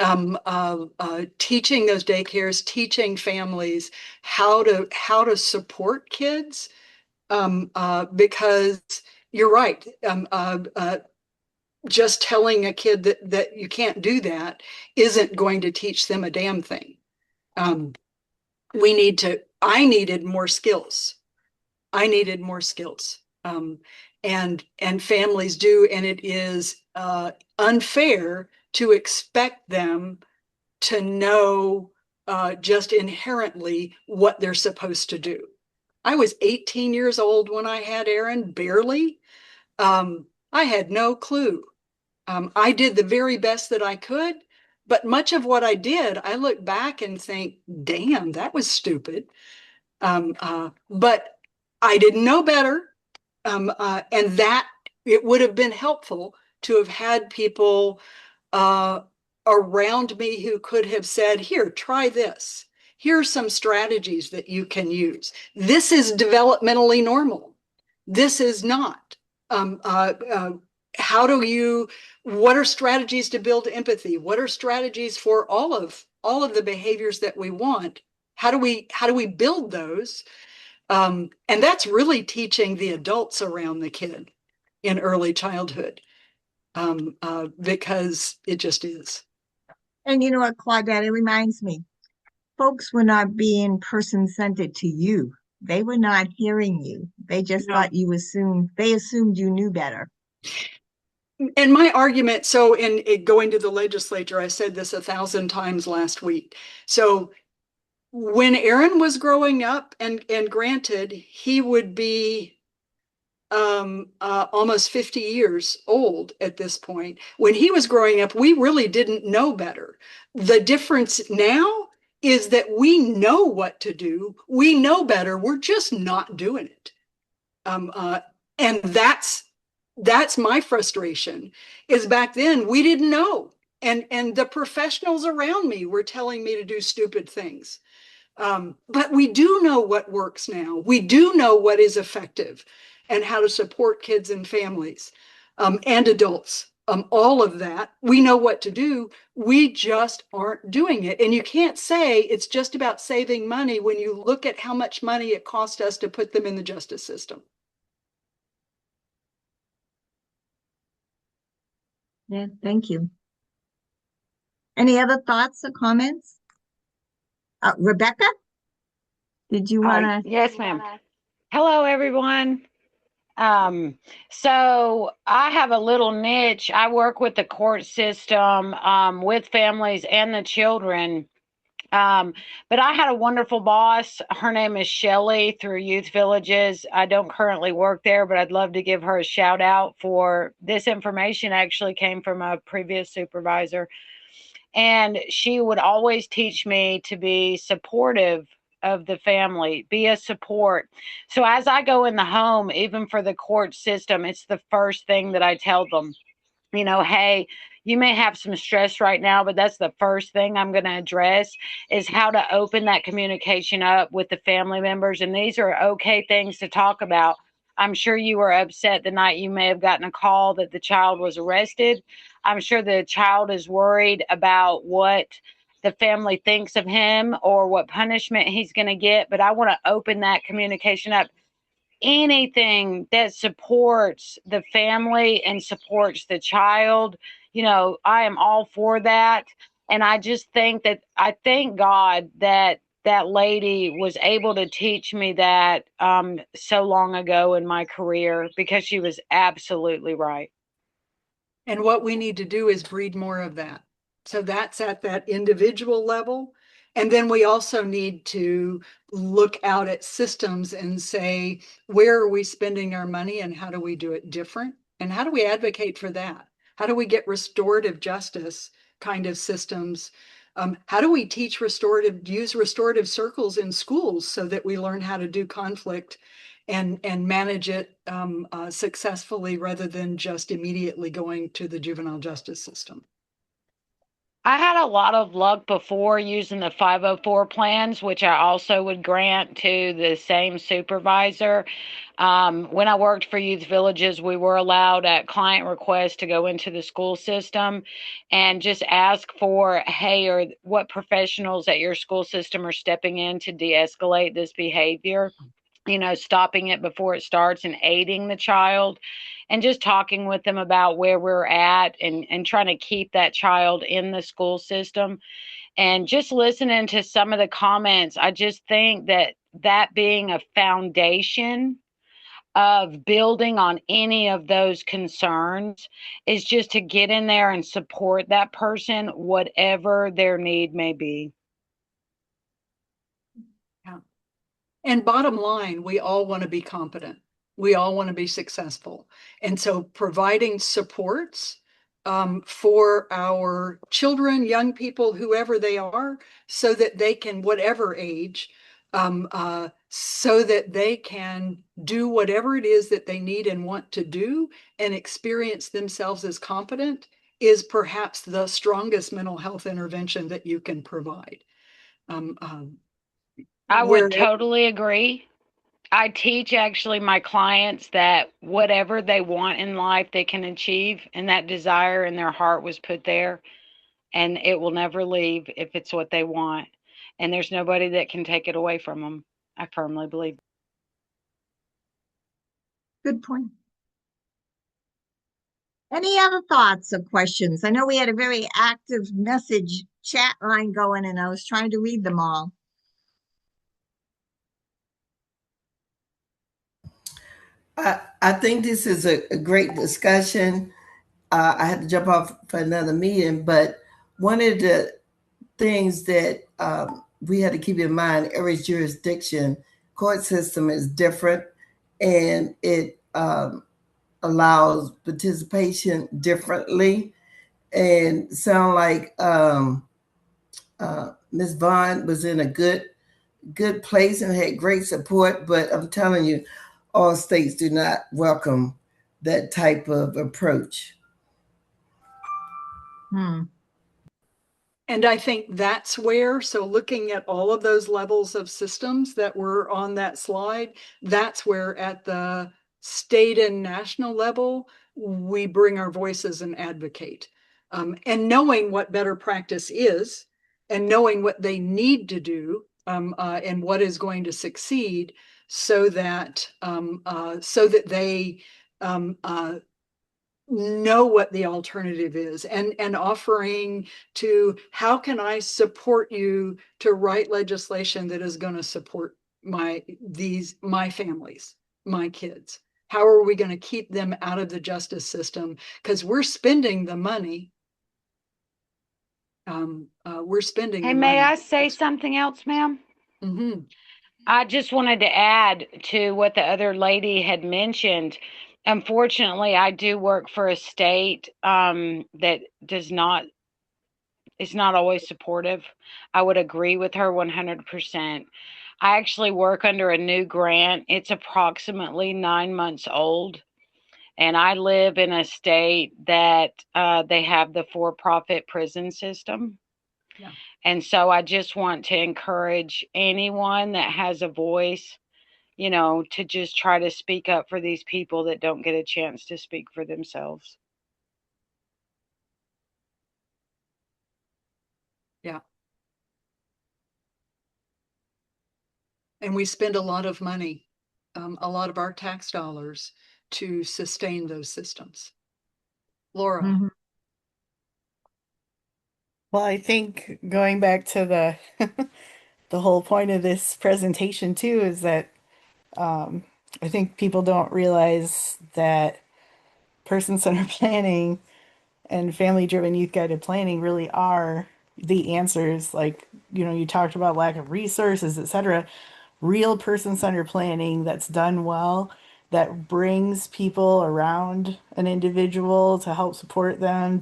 teaching those daycares, teaching families how to support kids, because you're right. Just telling a kid that you can't do that isn't going to teach them a damn thing. I needed more skills. And families do, and it is unfair to expect them to know just inherently what they're supposed to do. I was 18 years old when I had Aaron, barely. I had no clue. I did the very best that I could, but much of what I did, I look back and think, damn, that was stupid. But I didn't know better. And that it would have been helpful to have had people around me who could have said, here, try this. Here are some strategies that you can use. This is developmentally normal. This is not. What are strategies to build empathy? What are strategies for all of the behaviors that we want? How do we build those? And that's really teaching the adults around the kid in early childhood, because it just is. And you know what, Claudette, it reminds me, folks were not being person-centered to you. They were not hearing you. They just thought they assumed you knew better. And my argument, so in going to the legislature, I said this 1,000 times last week. So when Aaron was growing up, and granted, he would be almost 50 years old at this point. When he was growing up, we really didn't know better. The difference now is that we know what to do. We know better. We're just not doing it. And that's my frustration, is back then we didn't know. And the professionals around me were telling me to do stupid things. But we do know what works now. We do know what is effective and how to support kids and families, and adults. All of that, we know what to do. We just aren't doing it. And you can't say it's just about saving money when you look at how much money it cost us to put them in the justice system. Yeah, thank you. Any other thoughts or comments? Rebecca, did you want to? Yes, ma'am. Hello, everyone. So I have a little niche. I work with the court system, with families and the children. But I had a wonderful boss. Her name is Shelley through Youth Villages. I don't currently work there, but I'd love to give her a shout out for this information. Actually came from a previous supervisor. And she would always teach me to be supportive of the family, be a support. So as I go in the home, even for the court system, it's the first thing that I tell them, hey, you may have some stress right now, but that's the first thing I'm going to address, is how to open that communication up with the family members. And these are okay things to talk about. I'm sure you were upset the night you may have gotten a call that the child was arrested. I'm sure the child is worried about what the family thinks of him or what punishment he's going to get. But I want to open that communication up. Anything that supports the family and supports the child, I am all for that. And I just think that I thank God that that lady was able to teach me that so long ago in my career, because she was absolutely right. And what we need to do is breed more of that. So that's at that individual level. And then we also need to look out at systems and say, where are we spending our money and how do we do it different? And how do we advocate for that? How do we get restorative justice kind of systems? How do we use restorative circles in schools so that we learn how to do conflict and manage it successfully rather than just immediately going to the juvenile justice system. I had a lot of luck before using the 504 plans, which I also would grant to the same supervisor. When I worked for youth villages, we were allowed at client request to go into the school system and just ask for, hey, or what professionals at your school system are stepping in to de-escalate this behavior, stopping it before it starts and aiding the child, and just talking with them about where we're at and trying to keep that child in the school system. And just listening to some of the comments, I just think that being a foundation of building on any of those concerns is just to get in there and support that person, whatever their need may be. Yeah. And bottom line, we all want to be competent. We all want to be successful. And so providing supports for our children, young people, whoever they are, so that they can, whatever age, so that they can do whatever it is that they need and want to do and experience themselves as competent is perhaps the strongest mental health intervention that you can provide. I would totally agree. I teach actually my clients that whatever they want in life, they can achieve, and that desire in their heart was put there, and it will never leave if it's what they want. And there's nobody that can take it away from them. I firmly believe. Good point. Any other thoughts or questions? I know we had a very active message chat line going, and I was trying to read them all. I think this is a great discussion. I had to jump off for another meeting, but one of the things that we had to keep in mind, every jurisdiction court system is different, and it allows participation differently. And sound like Ms. Vaughn was in a good place and had great support, but I'm telling you, all states do not welcome that type of approach. And I think that's where, so looking at all of those levels of systems that were on that slide, that's where at the state and national level, we bring our voices and advocate. And knowing what better practice is and knowing what they need to do and what is going to succeed so that they know what the alternative is and offering to how can I support you to write legislation that is going to support my families, my kids. How are we going to keep them out of the justice system? Because we're spending the money. We're spending. Hey, may I say something else, ma'am? Mm-hmm. I just wanted to add to what the other lady had mentioned. Unfortunately, I do work for a state that is not always supportive. I would agree with her 100%. I actually work under a new grant. It's approximately 9 months old. And I live in a state that they have the for-profit prison system. Yeah. And so I just want to encourage anyone that has a voice, to just try to speak up for these people that don't get a chance to speak for themselves. Yeah. And we spend a lot of money, a lot of our tax dollars to sustain those systems. Laura. Mm-hmm. Well, I think going back to the the whole point of this presentation too is that I think people don't realize that person-centered planning and family-driven youth-guided planning really are the answers. Like, you talked about lack of resources, etc. Real person-centered planning that's done well, that brings people around an individual to help support them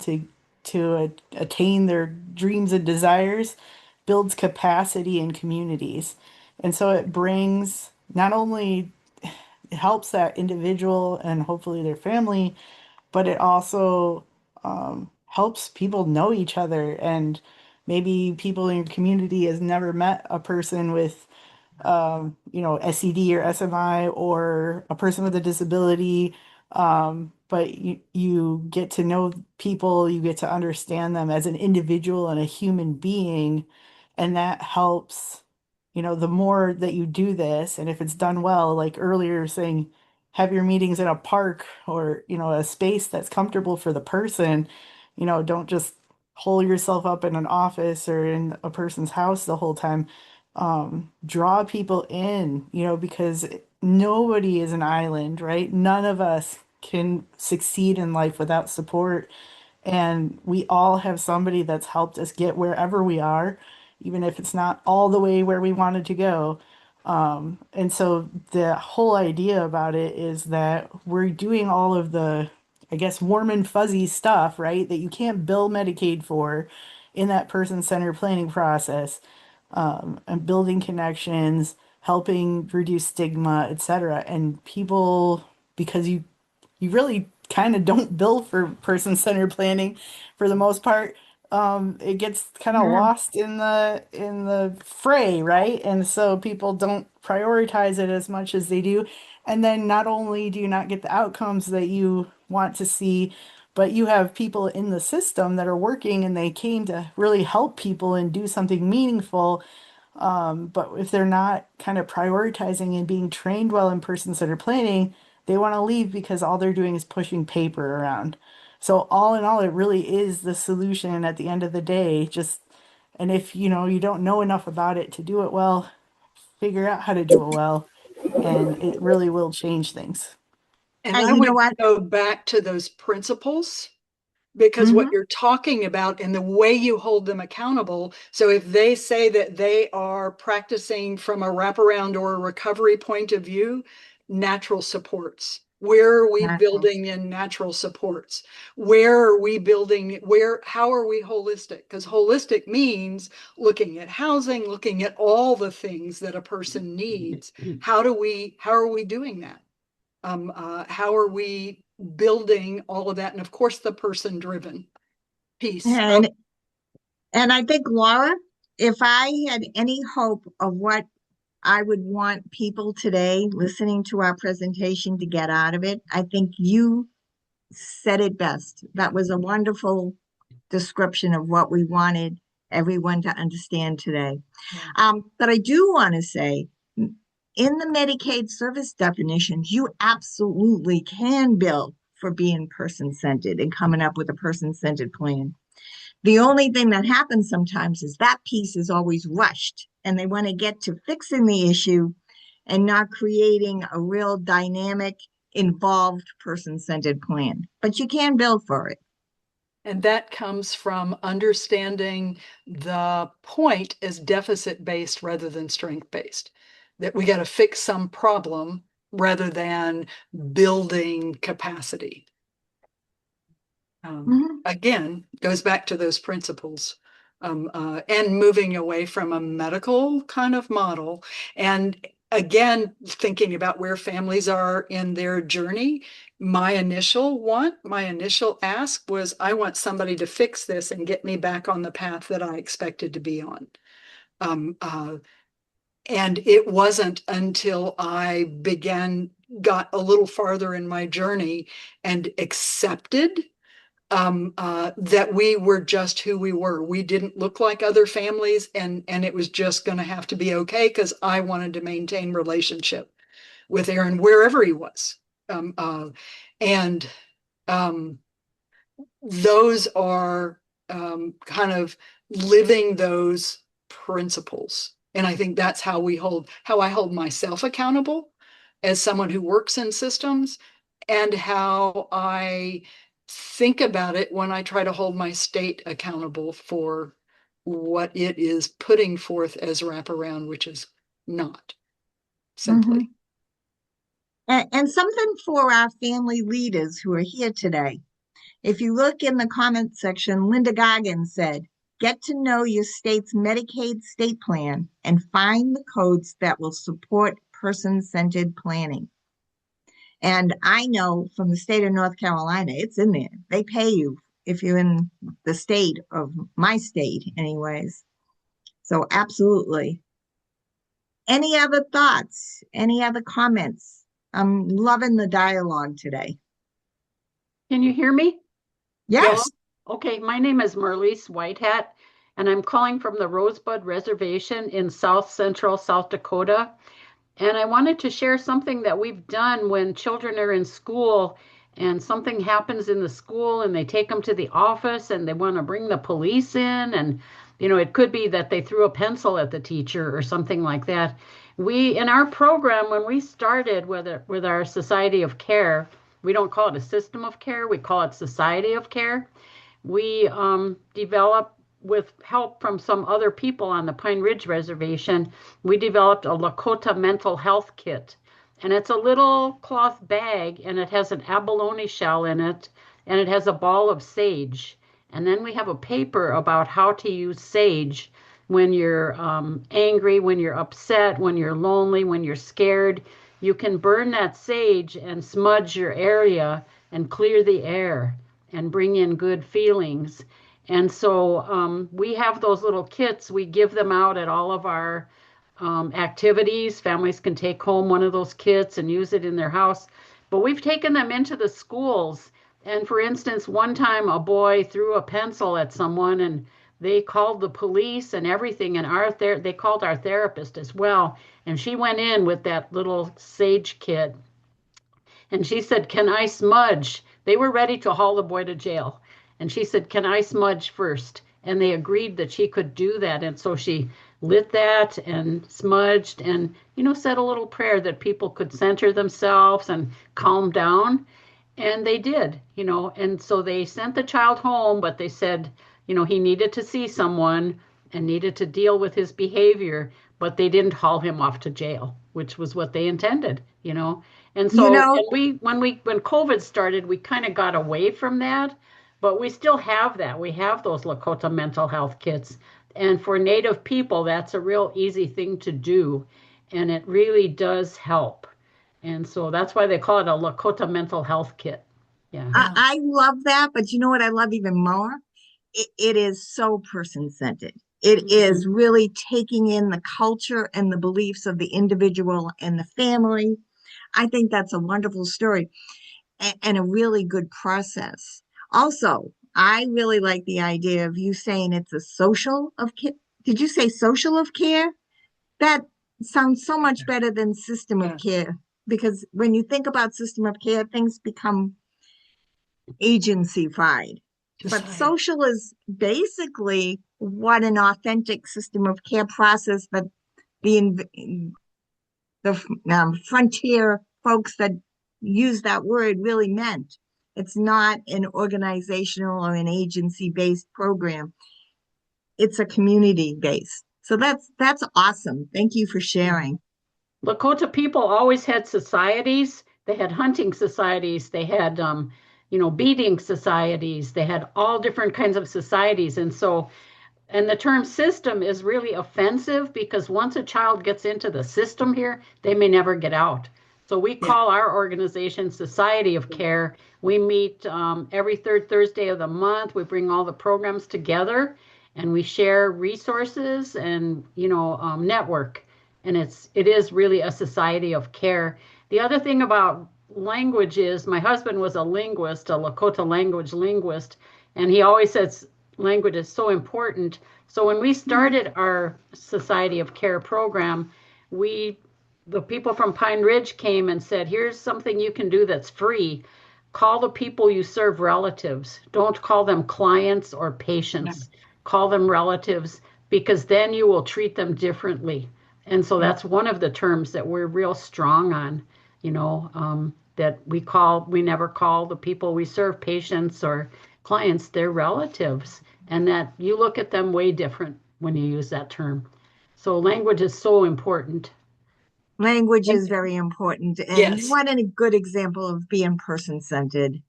to attain their dreams and desires, builds capacity in communities. And so it brings not only helps that individual and hopefully their family, but it also helps people know each other. And maybe people in your community has never met a person with SED or SMI or a person with a disability. But you get to know people, you get to understand them as an individual and a human being. And that helps, the more that you do this, and if it's done well, like earlier saying, have your meetings in a park or, a space that's comfortable for the person, don't just hole yourself up in an office or in a person's house the whole time. Draw people in, because nobody is an island, right? None of us can succeed in life without support. And we all have somebody that's helped us get wherever we are, even if it's not all the way where we wanted to go. And so the whole idea about it is that we're doing all of the, I guess, warm and fuzzy stuff, right? That you can't bill Medicaid for in that person-centered planning process, and building connections, helping reduce stigma, etc. And people, because you really kind of don't bill for person-centered planning for the most part. It gets kind of Yeah. lost in the fray, right? And so people don't prioritize it as much as they do. And then not only do you not get the outcomes that you want to see, but you have people in the system that are working and they came to really help people and do something meaningful. But if they're not kind of prioritizing and being trained well in person-centered planning, they want to leave because all they're doing is pushing paper around. So all in all, it really is the solution at the end of the day. And if you don't know enough about it to do it well, figure out how to do it well, and it really will change things. And I You know would what? go back to those principles, because what Mhm. you're talking about and the way you hold them accountable. So if they say that they are practicing from a wraparound or a recovery point of view, natural supports. Where are we Naturals. building in natural supports? Where are we building, how are we holistic? Because holistic means looking at housing, looking at all the things that a person needs. How are we doing that? How are we building all of that? And of course, the person driven piece. And I think, Laura, if I had any hope of what I would want people today listening to our presentation to get out of it, I think you said it best. That was a wonderful description of what we wanted everyone to understand today. But I do want to say, in the Medicaid service definitions, you absolutely can bill for being person-centered and coming up with a person-centered plan. The only thing that happens sometimes is that piece is always rushed and they want to get to fixing the issue and not creating a real dynamic, involved person-centered plan. But you can build for it. And that comes from understanding the point as deficit-based rather than strength-based. That we got to fix some problem rather than building capacity. Again, goes back to those principles, and moving away from a medical kind of model. And again, thinking about where families are in their journey. My initial ask was, I want somebody to fix this and get me back on the path that I expected to be on. And it wasn't until I got a little farther in my journey and accepted that we were just who we were. We didn't look like other families, and it was just going to have to be okay because I wanted to maintain relationship with Aaron wherever he was. And those are kind of living those principles. And I think that's how I hold myself accountable as someone who works in systems, and how I think about it when I try to hold my state accountable for what it is putting forth as wraparound, which is not simply. And something for our family leaders who are here today. If you look in the comment section, Linda Goggins said, get to know your state's Medicaid state plan and find the codes that will support person-centered planning. And I know from the state of North Carolina, it's in there. They pay you if you're in the state of my state, anyways. So absolutely. Any other thoughts? Any other comments? I'm loving the dialogue today. Can you hear me? Yes. Okay, my name is Marlise Whitehat, and I'm calling from the Rosebud Reservation in South Central South Dakota. And I wanted to share something that we've done when children are in school and something happens in the school and they take them to the office and they want to bring the police in. And, you know, it could be that they threw a pencil at the teacher or something like that. We, in our program, when we started with our Society of Care, we don't call it a system of care, we call it Society of Care. We developed, with help from some other people on the Pine Ridge Reservation, we developed a Lakota mental health kit. And it's a little cloth bag, and it has an abalone shell in it, and it has a ball of sage. And then we have a paper about how to use sage when you're angry, when you're upset, when you're lonely, when you're scared. You can burn that sage and smudge your area and clear the air and bring in good feelings. And so we have those little kits. We give them out at all of our activities. Families can take home one of those kits and use it in their house. But we've taken them into the schools. And for instance, one time a boy threw a pencil at someone and they called the police and everything. And they called our therapist as well. And she went in with that little sage kit. And she said, "Can I smudge?" They were ready to haul the boy to jail. And she said, "Can I smudge first?" And they agreed that she could do that. And so she lit that and smudged and, you know, said a little prayer that people could center themselves and calm down. And they did, you know. And so they sent the child home, but they said, you know, he needed to see someone and needed to deal with his behavior, but they didn't haul him off to jail, which was what they intended, you know. And so when COVID started, we kind of got away from that. But we still have that. We have those Lakota mental health kits. And for Native people, that's a real easy thing to do. And it really does help. And so that's why they call it a Lakota mental health kit. Yeah. I love that, but you know what I love even more? It is so person-centered. It is really taking in the culture and the beliefs of the individual and the family. I think that's a wonderful story and a really good process. Also, I really like the idea of you saying it's a social of care. Did you say social of care? That sounds so much better than system of care, because when you think about system of care, things become agency-fied. But social is basically what an authentic system of care process that the frontier folks that use that word really meant. It's not an organizational or an agency-based program. It's a community-based. So that's awesome. Thank you for sharing. Lakota people always had societies. They had hunting societies. They had, beading societies. They had all different kinds of societies. And so, and the term system is really offensive because once a child gets into the system here, they may never get out. So we call our organization Society of Care. We meet every third Thursday of the month. We bring all the programs together and we share resources and, network. And it is really a society of care. The other thing about language is my husband was a linguist, a Lakota language linguist, and he always says language is so important. So when we started our Society of Care program, the people from Pine Ridge came and said, here's something you can do that's free. Call the people you serve relatives. Don't call them clients or patients. Call them relatives, because then you will treat them differently. And so that's one of the terms that we're real strong on, that we never call the people we serve patients or clients, they're relatives, and that you look at them way different when you use that term. So language is so important. Language is very important. And what a good example of being person-centered.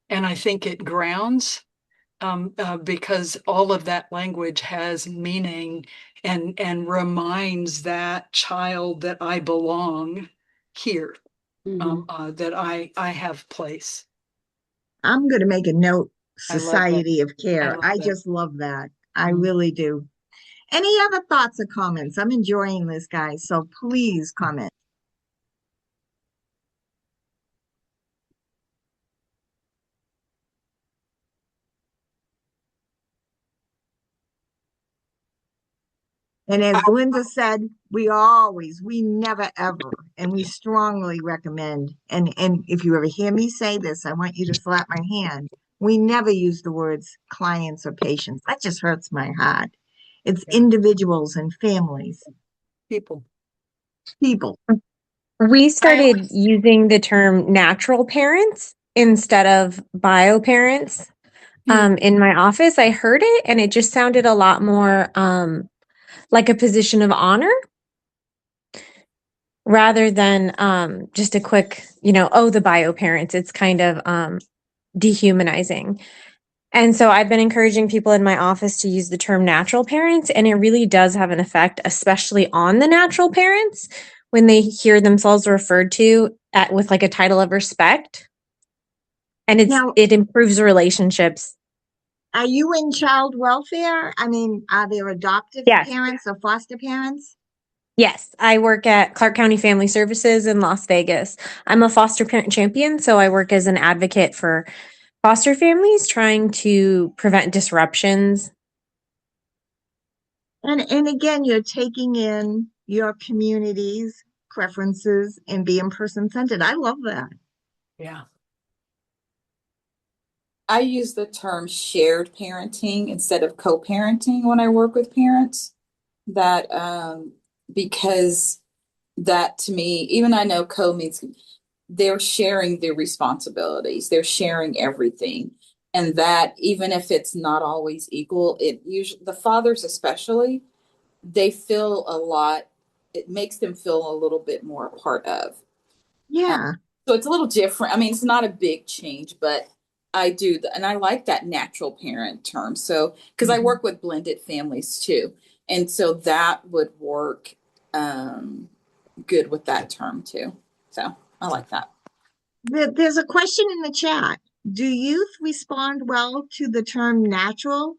And I think it grounds because all of that language has meaning and reminds that child that I belong here. that I have place. I'm going to make a note, I love that. Society of Care. love I that. just love that. I Mhm. really do. Any other thoughts or comments? I'm enjoying this, guys, so please comment. And as Linda said, we never ever, and we strongly recommend, and if you ever hear me say this, I want you to slap my hand. We never use the words clients or patients. That just hurts my heart. It's Yeah. individuals and families, People. people. We started using the term natural parents instead of bio parents. In my office, I heard it and it just sounded a lot more like a position of honor rather than just a quick, oh, the bio parents. It's kind of dehumanizing. And so I've been encouraging people in my office to use the term natural parents, and it really does have an effect, especially on the natural parents when they hear themselves referred to with like a title of respect. And Now, it improves relationships. are you in child welfare? I mean, are there adoptive Yes. parents or foster parents? Yes, I work at Clark County Family Services in Las Vegas. I'm a foster parent champion, so I work as an advocate for foster families trying to prevent disruptions. And again, you're taking in your community's preferences and being person-centered. I love that. Yeah. I use the term shared parenting instead of co-parenting when I work with parents. That because that to me, even I know co means they're sharing their responsibilities, they're sharing everything. And that even if it's not always equal, it usually the fathers especially, they feel a lot, it makes them feel a little bit more a part of. Yeah. So it's a little different. I mean, it's not a big change, but I do, and I like that natural parent term. So, because I work with blended families too. And so that would work good with that term too. So I like that. There's a question in the chat. Do youth respond well to the term natural?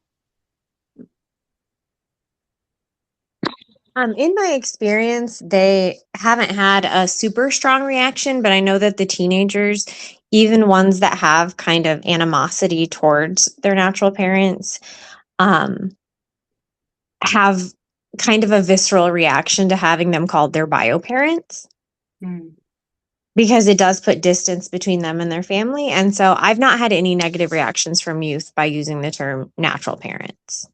In my experience, they haven't had a super strong reaction, but I know that the teenagers, even ones that have kind of animosity towards their natural parents, have kind of a visceral reaction to having them called their bio parents. Because it does put distance between them and their family. And so I've not had any negative reactions from youth by using the term natural parents.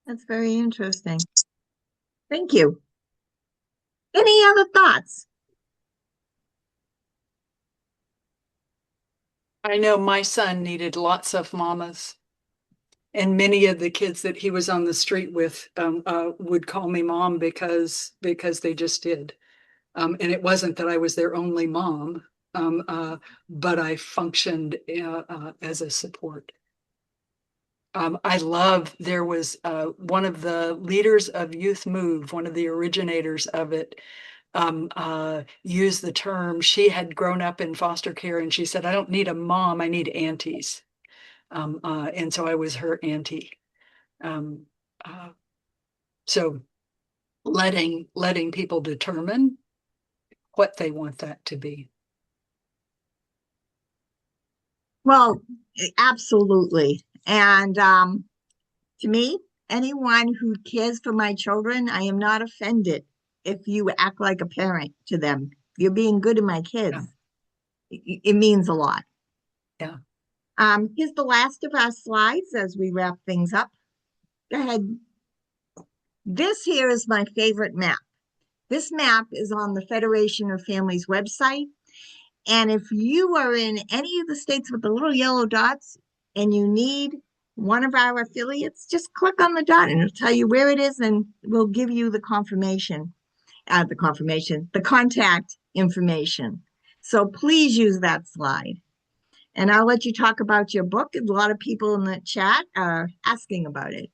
That's very interesting. Thank you. Any other thoughts? I know my son needed lots of mamas. And many of the kids that he was on the street with would call me mom because they just did. And it wasn't that I was their only mom, but I functioned as a support. There was one of the leaders of Youth Move, one of the originators of it, used the term, she had grown up in foster care and she said, I don't need a mom, I need aunties. And so I was her auntie. So letting people determine what they want that to be. Well, absolutely. And to me, anyone who cares for my children, I am not offended if you act like a parent to them. You're being good to my kids. Yeah. It means a lot. Yeah. Here's the last of our slides as we wrap things up. Go ahead. This here is my favorite map. This map is on the Federation of Families website. And if you are in any of the states with the little yellow dots and you need one of our affiliates, just click on the dot and it'll tell you where it is and we'll give you the the contact information. So please use that slide. And I'll let you talk about your book. A lot of people in the chat are asking about it.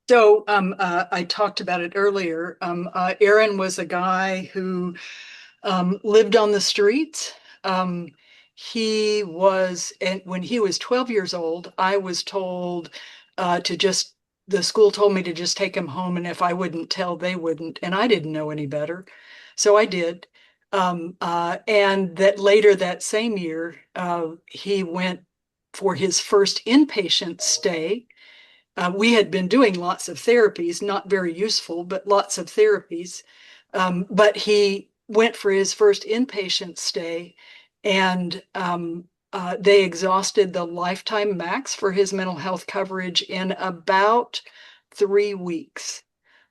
So I talked about it earlier. Aaron was a guy who lived on the streets. He was, and when he was 12 years old, I was told the school told me to just take him home, and if I wouldn't tell, they wouldn't. And I didn't know any better. So I did. And that later that same year, he went for his first inpatient stay. We had been doing lots of therapies, not very useful, but lots of therapies. But he went for his first inpatient stay, and they exhausted the lifetime max for his mental health coverage in about 3 weeks.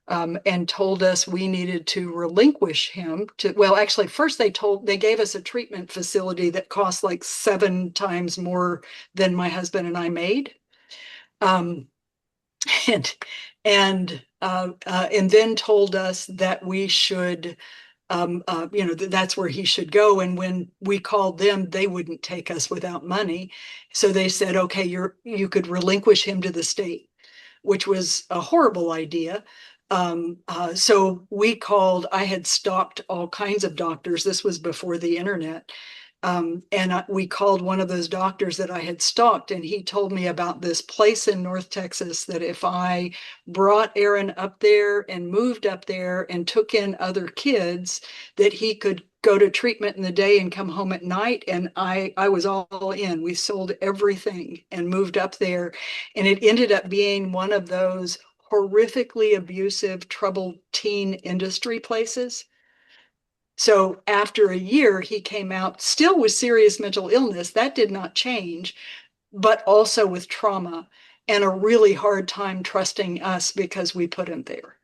And told us we needed to relinquish him to, well, actually, first they gave us a treatment facility that cost like 7 times more than my husband and I made. And then told us that we should, that's where he should go. And when we called them, they wouldn't take us without money. So they said, okay, you could relinquish him to the state, which was a horrible idea. So we called, I had stalked all kinds of doctors. This was before the internet. We called one of those doctors that I had stalked, and he told me about this place in North Texas that if I brought Aaron up there and moved up there and took in other kids, that he could go to treatment in the day and come home at night. And I was all in. We sold everything and moved up there. And it ended up being one of those horrifically abusive, troubled teen industry places. So after a year, he came out still with serious mental illness. That did not change, but also with trauma and a really hard time trusting us because we put him there.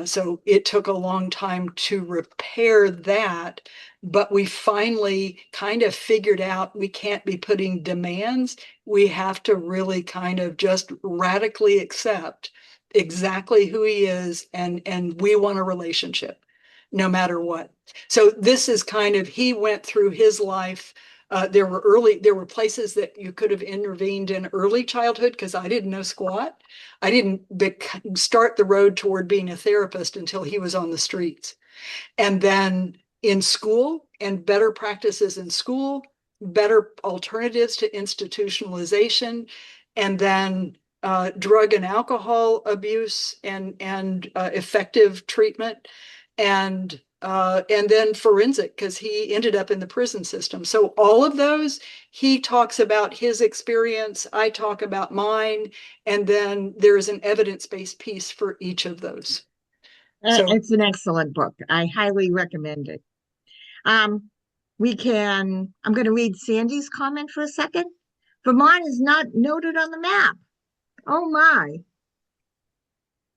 So it took a long time to repair that, but we finally kind of figured out we can't be putting demands. We have to really kind of just radically accept exactly who he is, and we want a relationship no matter what. So this is kind of, he went through his life. There were places that you could have intervened in early childhood because I didn't know squat. I didn't start the road toward being a therapist until he was on the streets. And then in school, and better practices in school, better alternatives to institutionalization, and then drug and alcohol abuse and effective treatment, and then forensic, because he ended up in the prison system. So all of those, he talks about his experience, I talk about mine, and then there's an evidence-based piece for each of those. So It's an excellent book. I highly recommend it. I'm going to read Sandy's comment for a second. Vermont is not noted on the map. Oh my.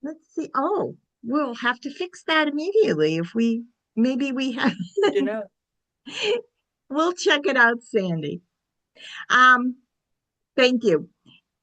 Let's see. Oh, we'll have to fix that immediately if maybe we have. We'll check it out, Sandy. Thank you.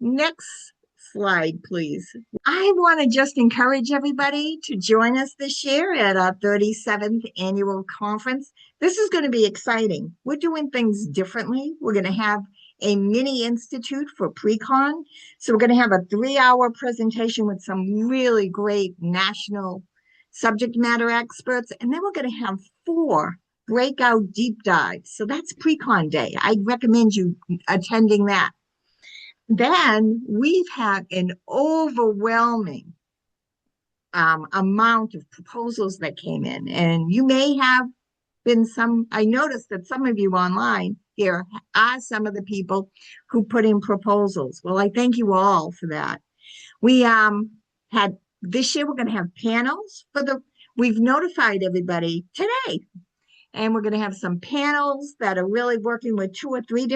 Next slide, please. I want to just encourage everybody to join us this year at our 37th annual conference. This is going to be exciting. We're doing things differently. We're going to have a mini institute for pre-con. So we're going to have a 3-hour presentation with some really great national subject matter experts. And then we're going to have 4 breakout deep dives. So that's pre-con day. I'd recommend you attending that. Then we've had an overwhelming amount of proposals that came in. And you may have been I noticed that some of you online here are some of the people who put in proposals. Well, I thank you all for that. We had, this year we're going to have panels we've notified everybody today. And we're going to have some panels that are really working with 2 or 3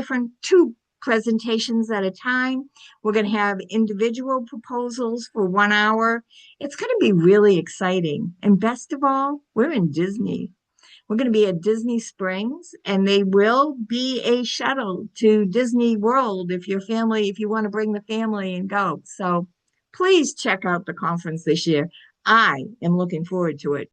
two presentations at a time. We're going to have individual proposals for 1 hour. It's going to be really exciting. And best of all, we're in Disney. We're going to be at Disney Springs, and they will be a shuttle to Disney World if you want to bring the family and go. So please check out the conference this year. I am looking forward to it.